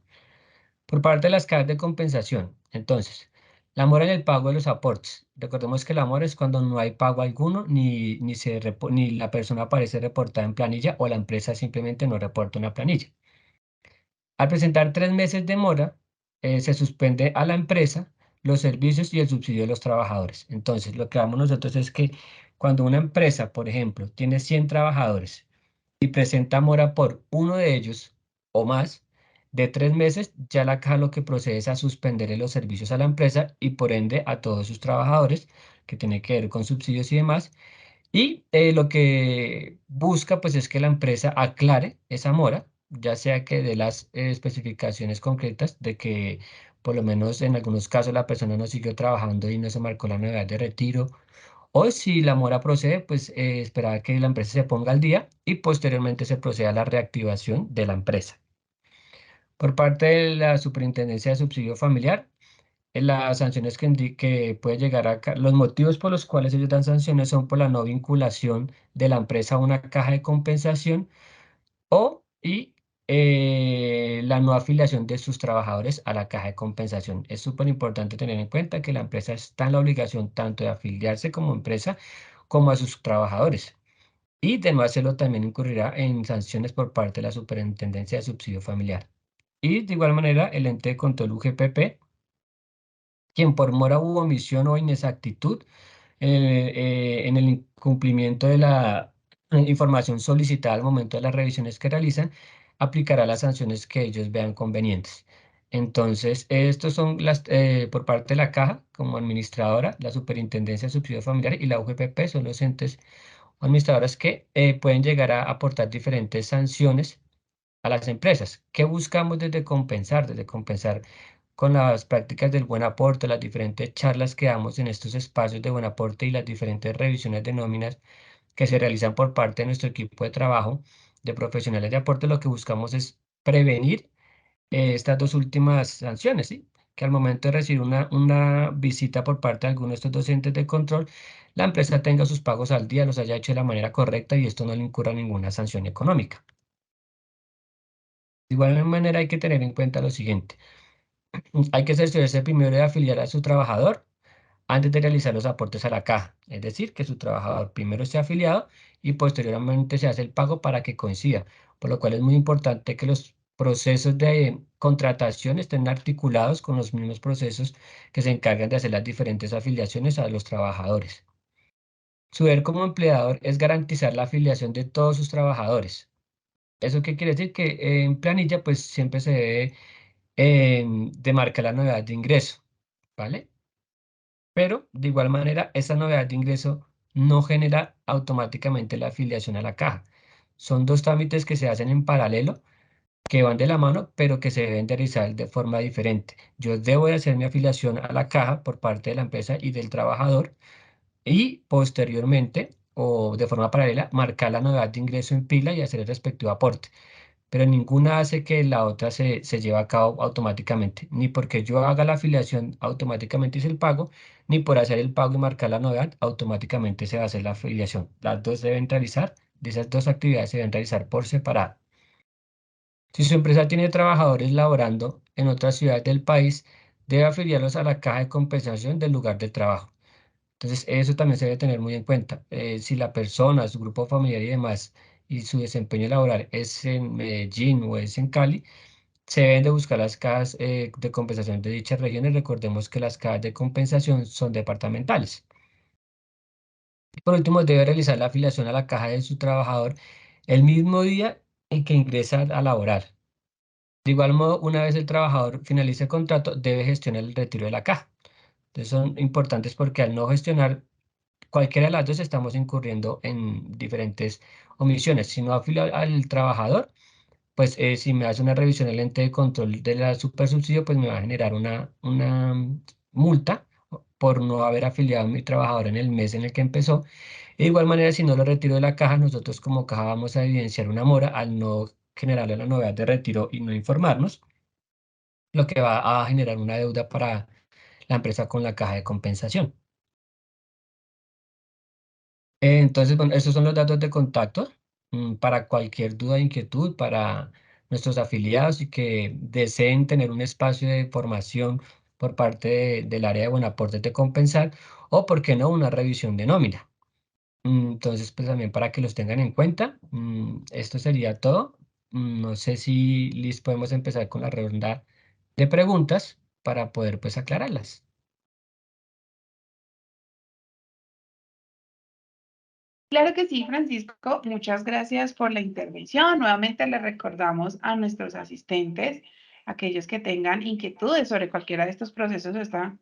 Por parte de las cajas de compensación, entonces, la mora en el pago de los aportes. Recordemos que la mora es cuando no hay pago alguno, ni la persona aparece reportada en planilla o la empresa simplemente no reporta una planilla. Al presentar 3 meses de mora, se suspende a la empresa los servicios y el subsidio de los trabajadores. Entonces, lo que vamos nosotros es que cuando una empresa, por ejemplo, tiene 100 trabajadores y presenta mora por uno de ellos o más de 3 meses, ya la caja lo que procede es a suspenderle los servicios a la empresa y por ende a todos sus trabajadores, que tiene que ver con subsidios y demás. Y lo que busca pues es que la empresa aclare esa mora, ya sea que dé las especificaciones concretas de que por lo menos en algunos casos la persona no siguió trabajando y no se marcó la novedad de retiro, o si la mora procede, pues esperar que la empresa se ponga al día y posteriormente se proceda a la reactivación de la empresa. Por parte de la Superintendencia de Subsidio Familiar, las sanciones que puede llegar los motivos por los cuales ellos dan sanciones son por la no vinculación de la empresa a una caja de compensación y la no afiliación de sus trabajadores a la caja de compensación. Es súper importante tener en cuenta que la empresa está en la obligación tanto de afiliarse como empresa como a sus trabajadores. Y de no hacerlo también incurrirá en sanciones por parte de la Superintendencia de Subsidio Familiar. Y de igual manera, el ente de control UGPP, quien por mora u omisión o inexactitud en el incumplimiento de la información solicitada al momento de las revisiones que realizan, aplicará las sanciones que ellos vean convenientes. Entonces, estos son por parte de la Caja, como administradora, la Superintendencia de Subsidio Familiar y la UGPP son los entes administradoras que pueden llegar a aportar diferentes sanciones a las empresas. ¿Qué buscamos desde compensar? Desde compensar con las prácticas del buen aporte, las diferentes charlas que damos en estos espacios de buen aporte y las diferentes revisiones de nóminas que se realizan por parte de nuestro equipo de trabajo de profesionales de aporte, lo que buscamos es prevenir estas dos últimas sanciones, ¿sí? Que al momento de recibir una visita por parte de alguno de estos docentes de control, la empresa tenga sus pagos al día, los haya hecho de la manera correcta y esto no le incurra ninguna sanción económica. De igual manera hay que tener en cuenta lo siguiente. Hay que cerciorarse primero de afiliar a su trabajador antes de realizar los aportes a la caja. Es decir, que su trabajador primero esté afiliado y posteriormente se hace el pago para que coincida. Por lo cual es muy importante que los procesos de contratación estén articulados con los mismos procesos que se encargan de hacer las diferentes afiliaciones a los trabajadores. Su deber como empleador es garantizar la afiliación de todos sus trabajadores. ¿Eso qué quiere decir? Que en planilla pues siempre se debe demarcar la novedad de ingreso, ¿vale? Pero de igual manera, esa novedad de ingreso no genera automáticamente la afiliación a la caja. Son dos trámites que se hacen en paralelo, que van de la mano, pero que se deben de realizar de forma diferente. Yo debo de hacer mi afiliación a la caja por parte de la empresa y del trabajador y posteriormente o de forma paralela marcar la novedad de ingreso en pila y hacer el respectivo aporte, pero ninguna hace que la otra se lleve a cabo automáticamente, ni porque yo haga la afiliación automáticamente hice el pago, ni por hacer el pago y marcar la novedad automáticamente se va a hacer la afiliación. Las dos deben realizar, de esas dos actividades se deben realizar por separado. Si su empresa tiene trabajadores laborando en otra ciudad del país, debe afiliarlos a la caja de compensación del lugar de trabajo. Entonces, eso también se debe tener muy en cuenta. Si la persona, su grupo familiar y demás, y su desempeño laboral es en Medellín o es en Cali, se deben de buscar las cajas de compensación de dichas regiones. Recordemos que las cajas de compensación son departamentales. Y por último, debe realizar la afiliación a la caja de su trabajador el mismo día en que ingresa a laborar. De igual modo, una vez el trabajador finalice el contrato, debe gestionar el retiro de la caja. Entonces, son importantes porque al no gestionar cualquiera de las dos estamos incurriendo en diferentes omisiones. Si no afilio al trabajador, pues si me hace una revisión el ente de control de la supersubsidio, pues me va a generar una multa por no haber afiliado a mi trabajador en el mes en el que empezó. De igual manera, si no lo retiro de la caja, nosotros como caja vamos a evidenciar una mora al no generarle la novedad de retiro y no informarnos, lo que va a generar una deuda para la empresa con la caja de compensación. Entonces, bueno, esos son los datos de contacto para cualquier duda e inquietud para nuestros afiliados y que deseen tener un espacio de formación por parte del área de Buenaporte de Compensar o, por qué no, una revisión de nómina. Entonces, pues también para que los tengan en cuenta. Esto sería todo. No sé si, Liz, podemos empezar con la ronda de preguntas para poder pues aclararlas. Claro que sí, Francisco. Muchas gracias por la intervención. Nuevamente le recordamos a nuestros asistentes, aquellos que tengan inquietudes sobre cualquiera de estos procesos o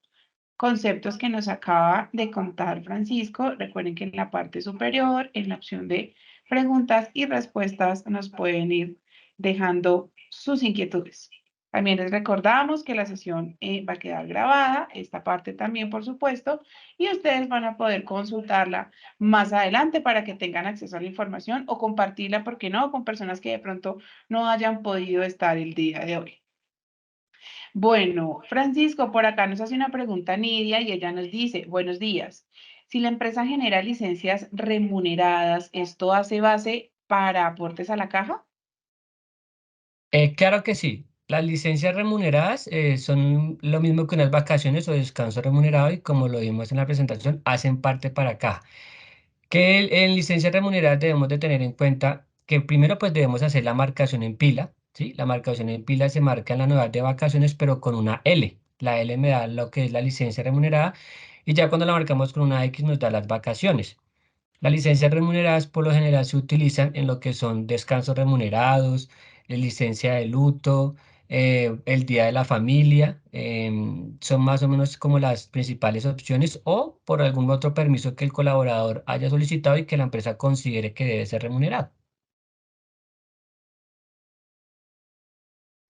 conceptos que nos acaba de contar Francisco. Recuerden que en la parte superior, en la opción de preguntas y respuestas, nos pueden ir dejando sus inquietudes. También les recordamos que la sesión va a quedar grabada, esta parte también, por supuesto, y ustedes van a poder consultarla más adelante para que tengan acceso a la información o compartirla, ¿por qué no?, con personas que de pronto no hayan podido estar el día de hoy. Bueno, Francisco, por acá nos hace una pregunta Nidia y ella nos dice, buenos días. Si la empresa genera licencias remuneradas, ¿esto hace base para aportes a la caja? Claro que sí. Las licencias remuneradas son lo mismo que unas vacaciones o descanso remunerado y como lo vimos en la presentación, hacen parte para caja. Que en licencias remuneradas debemos de tener en cuenta que primero pues debemos hacer la marcación en pila, ¿sí? La marcación en pila se marca en la anualidad de vacaciones pero con una L. La L me da lo que es la licencia remunerada y ya cuando la marcamos con una X nos da las vacaciones. Las licencias remuneradas por lo general se utilizan en lo que son descansos remunerados, licencia de luto, el día de la familia, son más o menos como las principales opciones o por algún otro permiso que el colaborador haya solicitado y que la empresa considere que debe ser remunerado.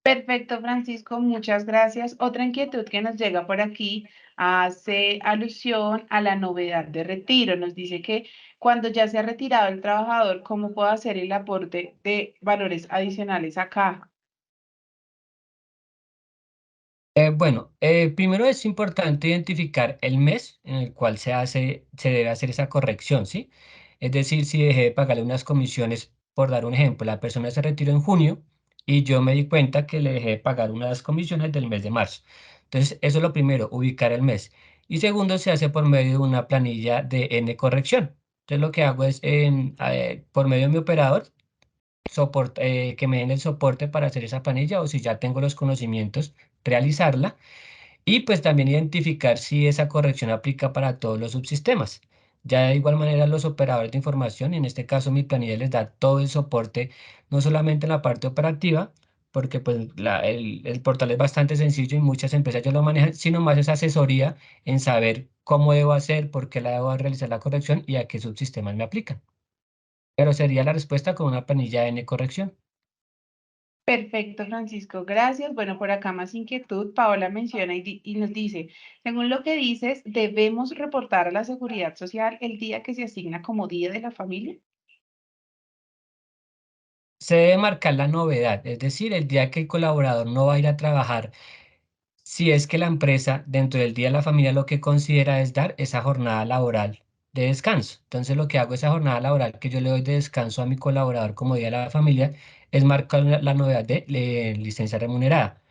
Perfecto, Francisco, muchas gracias. Otra inquietud que nos llega por aquí hace alusión a la novedad de retiro. Nos dice que cuando ya se ha retirado el trabajador, ¿cómo puede hacer el aporte de valores adicionales a caja? Primero es importante identificar el mes en el cual se debe hacer esa corrección, ¿sí? Es decir, si dejé de pagarle unas comisiones, por dar un ejemplo, la persona se retiró en junio y yo me di cuenta que le dejé de pagar unas comisiones del mes de marzo. Entonces, eso es lo primero, ubicar el mes. Y segundo, se hace por medio de una planilla de N corrección. Entonces, lo que hago es, por medio de mi operador, que me den el soporte para hacer esa planilla o si ya tengo los conocimientos, realizarla y pues también identificar si esa corrección aplica para todos los subsistemas. Ya de igual manera los operadores de información, en este caso mi planilla les da todo el soporte, no solamente en la parte operativa, porque pues el portal es bastante sencillo y muchas empresas ya lo manejan, sino más esa asesoría en saber cómo debo hacer, por qué la debo realizar la corrección y a qué subsistemas me aplican. Pero sería la respuesta con una planilla N corrección. Perfecto, Francisco, gracias. Bueno, por acá más inquietud. Paola menciona y nos dice, según lo que dices, ¿debemos reportar a la Seguridad Social el día que se asigna como Día de la Familia? Se debe marcar la novedad, es decir, el día que el colaborador no va a ir a trabajar, si es que la empresa dentro del Día de la Familia lo que considera es dar esa jornada laboral de descanso. Entonces lo que hago esa jornada laboral que yo le doy de descanso a mi colaborador como Día de la Familia es marcar la novedad de licencia remunerada.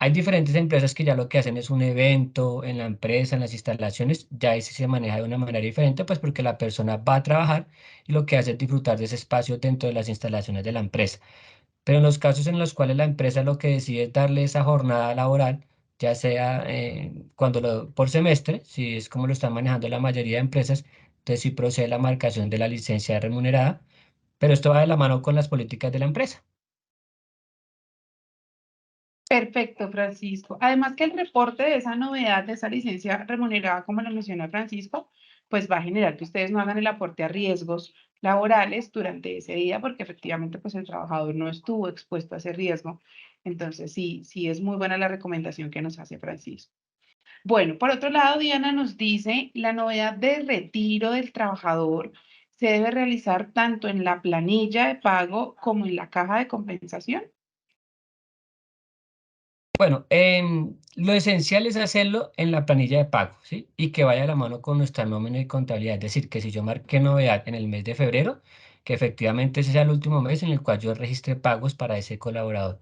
Hay diferentes empresas que ya lo que hacen es un evento en la empresa, en las instalaciones, ya ese se maneja de una manera diferente, pues porque la persona va a trabajar y lo que hace es disfrutar de ese espacio dentro de las instalaciones de la empresa. Pero en los casos en los cuales la empresa lo que decide es darle esa jornada laboral, ya sea por semestre, si es como lo están manejando la mayoría de empresas, entonces sí procede la marcación de la licencia remunerada, pero esto va de la mano con las políticas de la empresa. Perfecto, Francisco. Además que el reporte de esa novedad, de esa licencia remunerada, como lo menciona Francisco, pues va a generar que ustedes no hagan el aporte a riesgos laborales durante ese día, porque efectivamente pues el trabajador no estuvo expuesto a ese riesgo. Entonces sí es muy buena la recomendación que nos hace Francisco. Bueno, por otro lado, Diana nos dice, la novedad de retiro del trabajador se debe realizar tanto en la planilla de pago como en la caja de compensación. Bueno, lo esencial es hacerlo en la planilla de pago, ¿sí? Y que vaya a la mano con nuestra nómina y contabilidad. Es decir, que si yo marqué novedad en el mes de febrero, que efectivamente ese sea el último mes en el cual yo registre pagos para ese colaborador.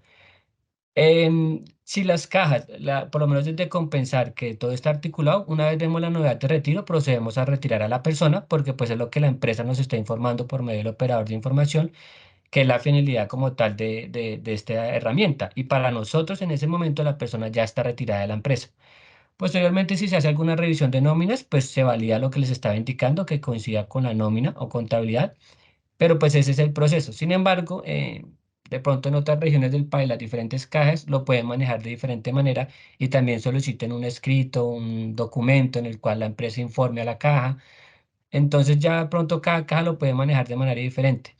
Si las cajas, por lo menos desde compensar que todo está articulado, una vez vemos la novedad de retiro, procedemos a retirar a la persona porque pues es lo que la empresa nos está informando por medio del operador de información que es la finalidad como tal de esta herramienta. Y para nosotros en ese momento la persona ya está retirada de la empresa. Posteriormente, si se hace alguna revisión de nóminas, pues se valida lo que les estaba indicando, que coincida con la nómina o contabilidad, pero pues ese es el proceso. Sin embargo, de pronto en otras regiones del país, las diferentes cajas lo pueden manejar de diferente manera y también soliciten un escrito, un documento en el cual la empresa informe a la caja. Entonces ya de pronto cada caja lo puede manejar de manera diferente.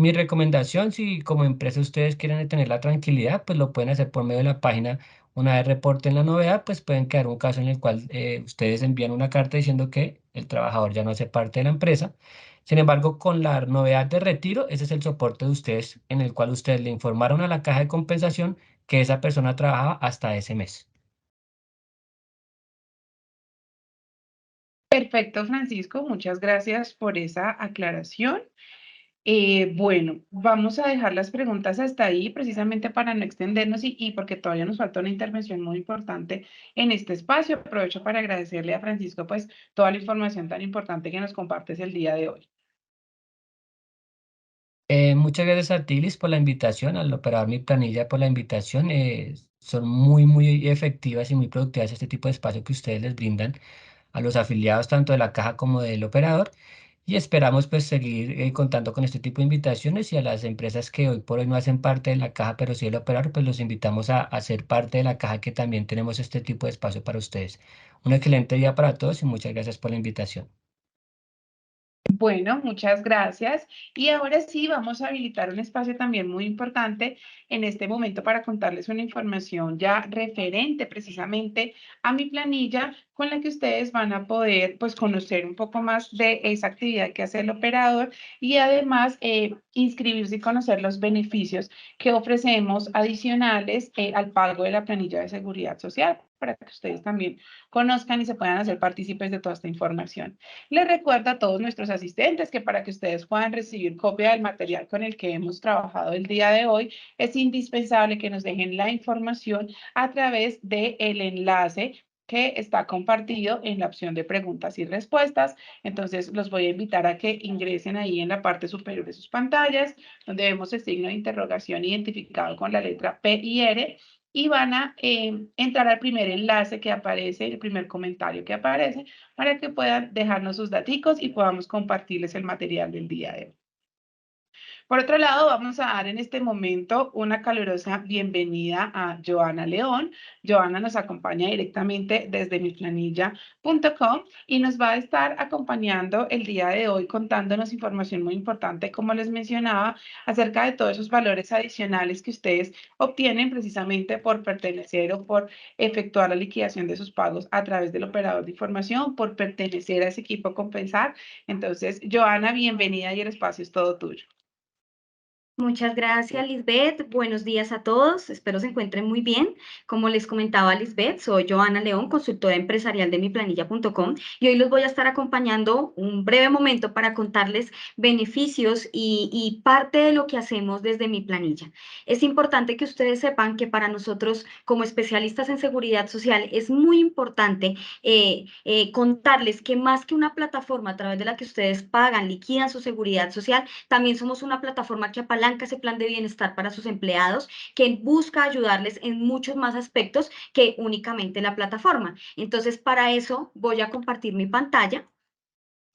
Mi recomendación, si como empresa ustedes quieren tener la tranquilidad, pues lo pueden hacer por medio de la página. Una vez reporten la novedad, pues pueden crear un caso en el cual ustedes envían una carta diciendo que el trabajador ya no hace parte de la empresa. Sin embargo, con la novedad de retiro, ese es el soporte de ustedes en el cual ustedes le informaron a la caja de compensación que esa persona trabajaba hasta ese mes. Perfecto, Francisco, muchas gracias por esa aclaración. Bueno, vamos a dejar las preguntas hasta ahí precisamente para no extendernos y porque todavía nos falta una intervención muy importante en este espacio. Aprovecho para agradecerle a Francisco pues toda la información tan importante que nos compartes el día de hoy. Muchas gracias a ti, Liz, por la invitación, al operador Mi Planilla por la invitación. Son muy efectivas y muy productivas este tipo de espacio que ustedes les brindan a los afiliados tanto de la caja como del operador. Y esperamos pues seguir contando con este tipo de invitaciones y a las empresas que hoy por hoy no hacen parte de la caja, pero sí el operador, pues los invitamos a ser parte de la caja que también tenemos este tipo de espacio para ustedes. Un excelente día para todos y muchas gracias por la invitación. Bueno, muchas gracias. Y ahora sí, vamos a habilitar un espacio también muy importante en este momento para contarles una información ya referente precisamente a mi planilla con la que ustedes van a poder pues conocer un poco más de esa actividad que hace el operador y además inscribirse y conocer los beneficios que ofrecemos adicionales al pago de la planilla de seguridad social para que ustedes también conozcan y se puedan hacer partícipes de toda esta información. Les recuerdo a todos nuestros asistentes que para que ustedes puedan recibir copia del material con el que hemos trabajado el día de hoy, es indispensable que nos dejen la información a través del enlace que está compartido en la opción de preguntas y respuestas. Entonces, los voy a invitar a que ingresen ahí en la parte superior de sus pantallas, donde vemos el signo de interrogación identificado con la letra P y R, y van a entrar al primer enlace que aparece, el primer comentario que aparece, para que puedan dejarnos sus daticos y podamos compartirles el material del día de hoy. Por otro lado, vamos a dar en este momento una calurosa bienvenida a Joana León. Joana nos acompaña directamente desde miplanilla.com y nos va a estar acompañando el día de hoy contándonos información muy importante, como les mencionaba, acerca de todos esos valores adicionales que ustedes obtienen precisamente por pertenecer o por efectuar la liquidación de sus pagos a través del operador de información, por pertenecer a ese equipo Compensar. Entonces, Joana, bienvenida y el espacio es todo tuyo. Muchas gracias, Lisbeth. Buenos días a todos. Espero se encuentren muy bien. Como les comentaba Lisbeth, soy Joana León, consultora empresarial de miplanilla.com y hoy los voy a estar acompañando un breve momento para contarles beneficios y parte de lo que hacemos desde Mi Planilla. Es importante que ustedes sepan que para nosotros, como especialistas en seguridad social, es muy importante contarles que más que una plataforma a través de la que ustedes pagan, liquidan su seguridad social, también somos una plataforma que apalanca ese plan de bienestar para sus empleados, que busca ayudarles en muchos más aspectos que únicamente la plataforma. Entonces, para eso voy a compartir mi pantalla.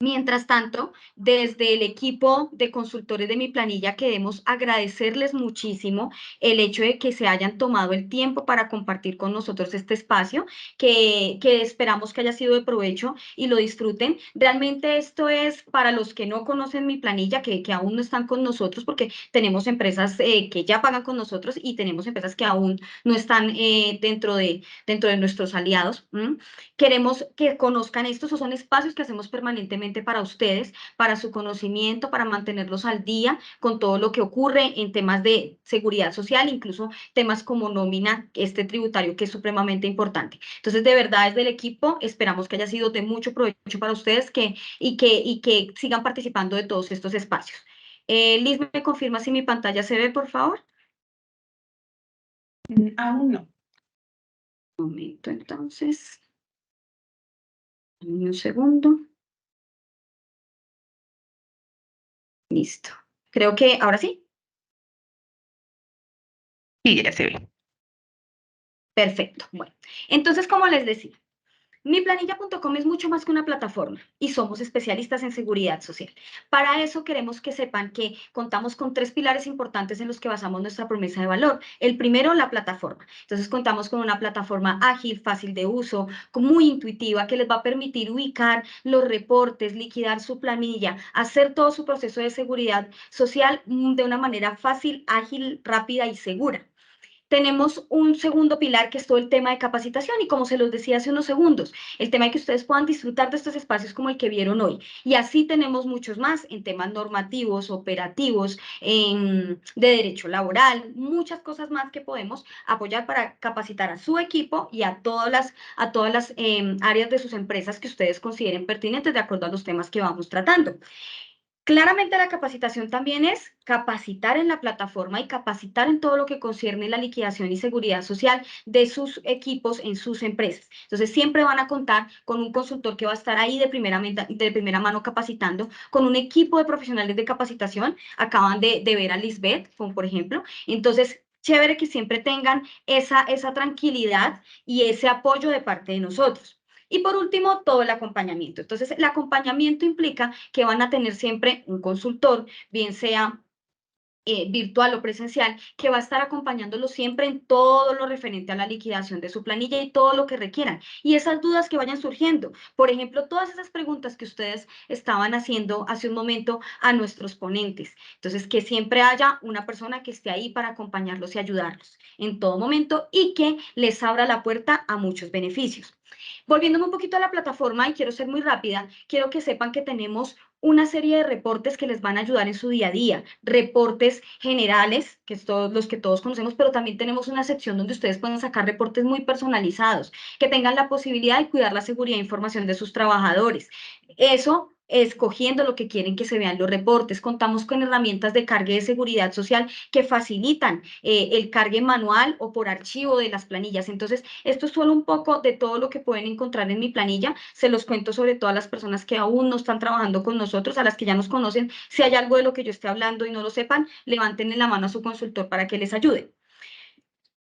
Mientras tanto, desde el equipo de consultores de Mi Planilla queremos agradecerles muchísimo el hecho de que se hayan tomado el tiempo para compartir con nosotros este espacio, que esperamos que haya sido de provecho y lo disfruten. Realmente esto es para los que no conocen Mi Planilla, que aún no están con nosotros, porque tenemos empresas que ya pagan con nosotros y tenemos empresas que aún no están dentro de nuestros aliados. Queremos que conozcan estos, o son espacios que hacemos permanentemente para ustedes, para su conocimiento, para mantenerlos al día con todo lo que ocurre en temas de seguridad social, incluso temas como nómina, este tributario que es supremamente importante. Entonces, de verdad, desde el equipo esperamos que haya sido de mucho provecho para ustedes y que sigan participando de todos estos espacios. Liz, ¿me confirma si mi pantalla se ve, por favor? Aún no. Un momento, entonces. Un segundo. Listo. Creo que ahora sí. Sí, ya se ve. Perfecto. Bueno, entonces, como les decía, miplanilla.com es mucho más que una plataforma y somos especialistas en seguridad social. Para eso queremos que sepan que contamos con 3 pilares importantes en los que basamos nuestra promesa de valor. El primero, la plataforma. Entonces contamos con una plataforma ágil, fácil de uso, muy intuitiva, que les va a permitir ubicar los reportes, liquidar su planilla, hacer todo su proceso de seguridad social de una manera fácil, ágil, rápida y segura. Tenemos un segundo pilar que es todo el tema de capacitación y como se los decía hace unos segundos, el tema de que ustedes puedan disfrutar de estos espacios como el que vieron hoy. Y así tenemos muchos más en temas normativos, operativos, de derecho laboral, muchas cosas más que podemos apoyar para capacitar a su equipo y a todas las áreas de sus empresas que ustedes consideren pertinentes de acuerdo a los temas que vamos tratando. Claramente la capacitación también es capacitar en la plataforma y capacitar en todo lo que concierne la liquidación y seguridad social de sus equipos en sus empresas. Entonces siempre van a contar con un consultor que va a estar ahí de primera mano capacitando, con un equipo de profesionales de capacitación. Acaban de ver a Lisbeth, por ejemplo. Entonces, chévere que siempre tengan esa tranquilidad y ese apoyo de parte de nosotros. Y por último, todo el acompañamiento. Entonces, el acompañamiento implica que van a tener siempre un consultor, bien sea virtual o presencial, que va a estar acompañándolos siempre en todo lo referente a la liquidación de su planilla y todo lo que requieran. Y esas dudas que vayan surgiendo, por ejemplo, todas esas preguntas que ustedes estaban haciendo hace un momento a nuestros ponentes. Entonces, que siempre haya una persona que esté ahí para acompañarlos y ayudarlos en todo momento y que les abra la puerta a muchos beneficios. Volviéndome un poquito a la plataforma, y quiero ser muy rápida, quiero que sepan que tenemos una serie de reportes que les van a ayudar en su día a día, reportes generales, que es todos los que todos conocemos, pero también tenemos una sección donde ustedes pueden sacar reportes muy personalizados, que tengan la posibilidad de cuidar la seguridad e información de sus trabajadores. Eso escogiendo lo que quieren que se vean los reportes. Contamos con herramientas de cargue de seguridad social que facilitan el cargue manual o por archivo de las planillas. Entonces, esto es solo un poco de todo lo que pueden encontrar en mi planilla. Se los cuento sobre todo a las personas que aún no están trabajando con nosotros, a las que ya nos conocen. Si hay algo de lo que yo esté hablando y no lo sepan, levanten la mano a su consultor para que les ayude.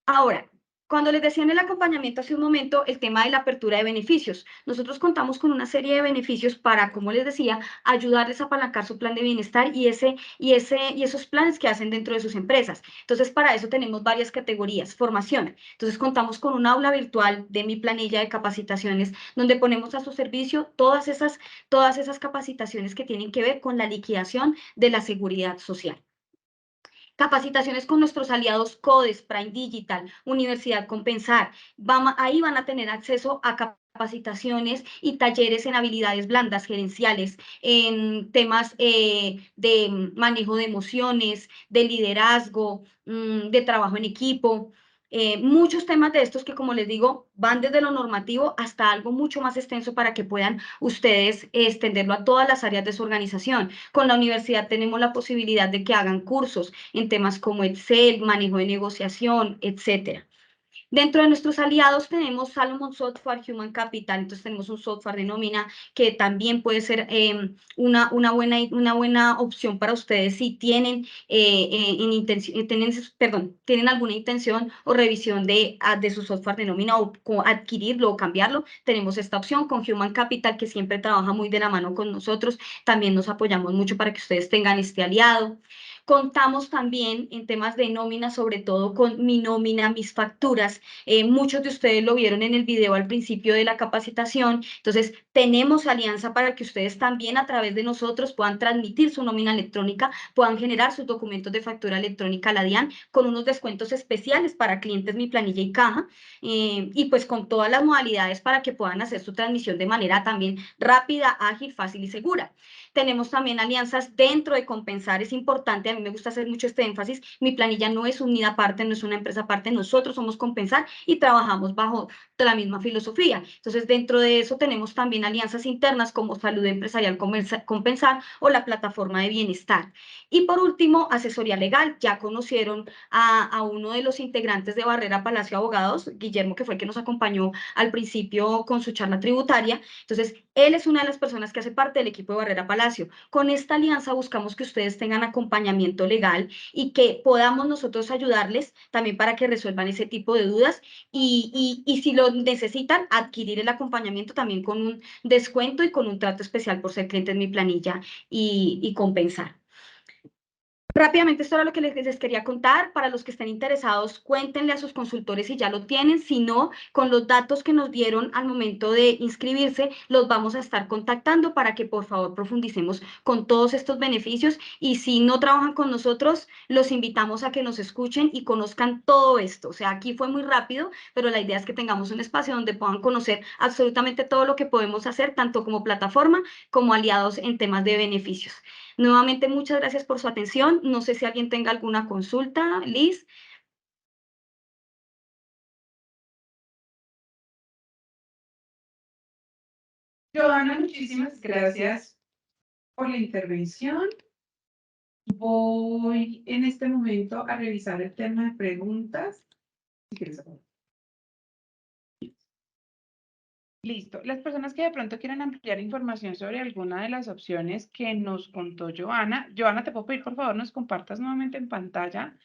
Ahora, cuando les decía en el acompañamiento hace un momento el tema de la apertura de beneficios, nosotros contamos con una serie de beneficios para, como les decía, ayudarles a apalancar su plan de bienestar y esos planes que hacen dentro de sus empresas. Entonces, para eso tenemos varias categorías. Formación. Entonces, contamos con un aula virtual de mi planilla de capacitaciones, donde ponemos a su servicio todas esas capacitaciones que tienen que ver con la liquidación de la seguridad social. Capacitaciones con nuestros aliados CODES, Prime Digital, Universidad Compensar. Ahí van a tener acceso a capacitaciones y talleres en habilidades blandas, gerenciales, en temas de manejo de emociones, de liderazgo, de trabajo en equipo. Muchos temas de estos que, como les digo, van desde lo normativo hasta algo mucho más extenso para que puedan ustedes extenderlo a todas las áreas de su organización. Con la universidad tenemos la posibilidad de que hagan cursos en temas como Excel, manejo de negociación, etcétera. Dentro de nuestros aliados tenemos Salomon Software, Human Capital, entonces tenemos un software de nómina que también puede ser una buena opción para ustedes si tienen, tienen alguna intención o revisión de su software de nómina o adquirirlo o cambiarlo. Tenemos esta opción con Human Capital que siempre trabaja muy de la mano con nosotros. También nos apoyamos mucho para que ustedes tengan este aliado. Contamos también en temas de nómina, sobre todo con Mi Nómina, Mis Facturas. Muchos de ustedes lo vieron en el video al principio de la capacitación. Entonces, tenemos alianza para que ustedes también a través de nosotros puedan transmitir su nómina electrónica, puedan generar sus documentos de factura electrónica a la DIAN con unos descuentos especiales para clientes Mi Planilla y Caja y pues con todas las modalidades para que puedan hacer su transmisión de manera también rápida, ágil, fácil y segura. Tenemos también alianzas dentro de Compensar. Es importante, a mí me gusta hacer mucho este énfasis, Mi Planilla no es unidad aparte, no es una empresa aparte, nosotros somos Compensar y trabajamos bajo la misma filosofía. Entonces, dentro de eso tenemos también alianzas internas como Salud Empresarial Compensar o la Plataforma de Bienestar. Y por último, asesoría legal. Ya conocieron a uno de los integrantes de Barrera Palacio Abogados, Guillermo, que fue el que nos acompañó al principio con su charla tributaria. Entonces, Él es una de las personas que hace parte del equipo de Barrera Palacio. Con esta alianza buscamos que ustedes tengan acompañamiento legal y que podamos nosotros ayudarles también para que resuelvan ese tipo de dudas y si lo necesitan, adquirir el acompañamiento también con un descuento y con un trato especial por ser cliente en mi planilla y compensar. Rápidamente, esto era lo que les quería contar. Para los que estén interesados, cuéntenle a sus consultores si ya lo tienen. Si no, con los datos que nos dieron al momento de inscribirse, los vamos a estar contactando para que por favor profundicemos con todos estos beneficios. Y si no trabajan con nosotros, los invitamos a que nos escuchen y conozcan todo esto. O sea, aquí fue muy rápido, pero la idea es que tengamos un espacio donde puedan conocer absolutamente todo lo que podemos hacer, tanto como plataforma como aliados en temas de beneficios. Nuevamente, muchas gracias por su atención. No sé si alguien tenga alguna consulta, Liz. Joana, muchísimas gracias por la intervención. Voy en este momento a revisar el tema de preguntas. Si quieres. Listo. Las personas que de pronto quieran ampliar información sobre alguna de las opciones que nos contó Joana. Joana, te puedo pedir, por favor, nos compartas nuevamente en pantalla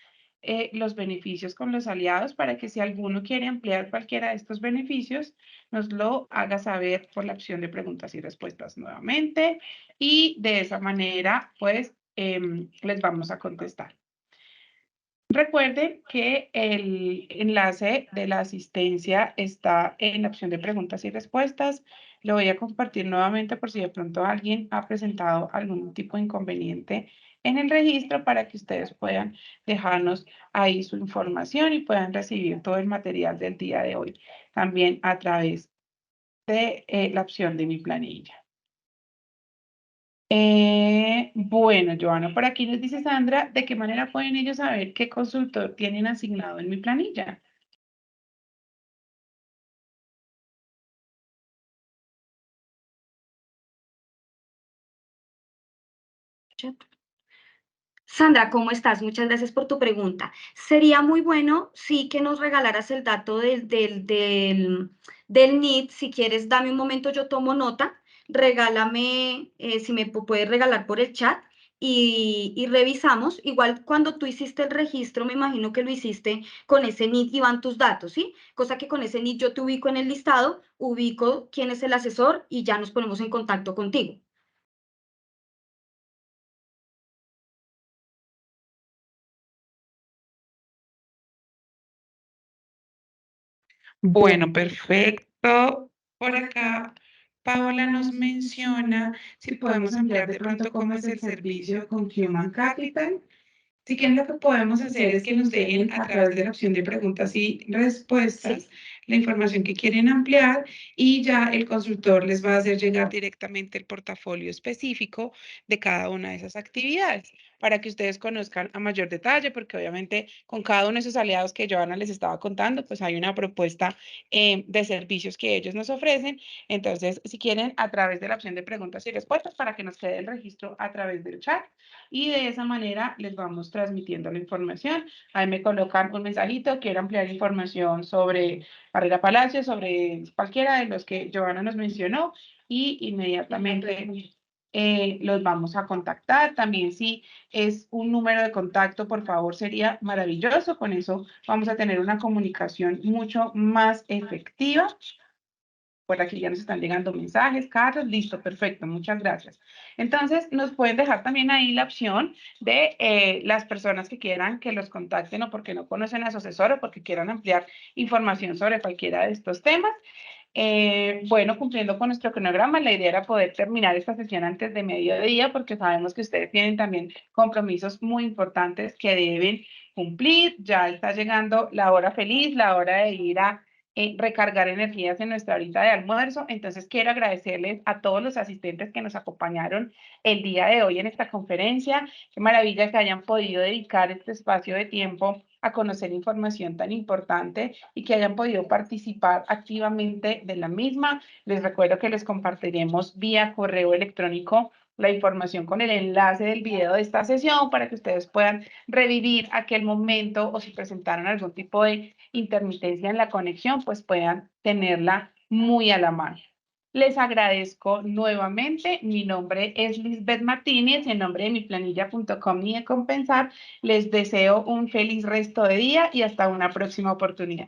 los beneficios con los aliados para que si alguno quiere ampliar cualquiera de estos beneficios, nos lo haga saber por la opción de preguntas y respuestas nuevamente. Y de esa manera, pues, les vamos a contestar. Recuerden que el enlace de la asistencia está en la opción de preguntas y respuestas. Lo voy a compartir nuevamente por si de pronto alguien ha presentado algún tipo de inconveniente en el registro para que ustedes puedan dejarnos ahí su información y puedan recibir todo el material del día de hoy también a través de la opción de mi planilla. Bueno, Joana, por aquí nos dice Sandra, ¿de qué manera pueden ellos saber qué consultor tienen asignado en mi planilla? Sandra, ¿cómo estás? Muchas gracias por tu pregunta. Sería muy bueno, sí, que nos regalaras el dato del NID. Si quieres, dame un momento, yo tomo nota. Regálame, si me puedes regalar por el chat y revisamos. Igual cuando tú hiciste el registro, me imagino que lo hiciste con ese NID y van tus datos, ¿sí? Cosa que con ese NID yo te ubico en el listado, ubico quién es el asesor y ya nos ponemos en contacto contigo. Bueno, perfecto. Por acá, Paola nos menciona si podemos ampliar de pronto cómo es el servicio con Human Capital. Si quieren, lo que podemos hacer es que nos dejen a través de la opción de preguntas y respuestas Sí. la información que quieren ampliar y ya el consultor les va a hacer llegar directamente el portafolio específico de cada una de esas actividades para que ustedes conozcan a mayor detalle, porque obviamente con cada uno de esos aliados que Joana les estaba contando, pues hay una propuesta de servicios que ellos nos ofrecen. Entonces, si quieren, a través de la opción de preguntas y respuestas para que nos quede el registro a través del chat y de esa manera les vamos transmitiendo la información. Ahí me colocan un mensajito, quiero ampliar información sobre Barrera Palacio, sobre cualquiera de los que Joana nos mencionó y inmediatamente los vamos a contactar. También si es un número de contacto, por favor, sería maravilloso. Con eso vamos a tener una comunicación mucho más efectiva. Por aquí ya nos están llegando mensajes, Carlos, listo, perfecto, muchas gracias. Entonces, nos pueden dejar también ahí la opción de las personas que quieran que los contacten o porque no conocen a su asesor o porque quieran ampliar información sobre cualquiera de estos temas. Bueno, cumpliendo con nuestro cronograma, la idea era poder terminar esta sesión antes de mediodía porque sabemos que ustedes tienen también compromisos muy importantes que deben cumplir. Ya está llegando la hora feliz, la hora de ir a recargar energías en nuestra horita de almuerzo. Entonces, quiero agradecerles a todos los asistentes que nos acompañaron el día de hoy en esta conferencia. Qué maravilla que hayan podido dedicar este espacio de tiempo a conocer información tan importante y que hayan podido participar activamente de la misma. Les recuerdo que les compartiremos vía correo electrónico la información con el enlace del video de esta sesión para que ustedes puedan revivir aquel momento o si presentaron algún tipo de intermitencia en la conexión, pues puedan tenerla muy a la mano. Les agradezco nuevamente. Mi nombre es Lisbeth Martínez y en nombre de miplanilla.com y de Compensar les deseo un feliz resto de día y hasta una próxima oportunidad.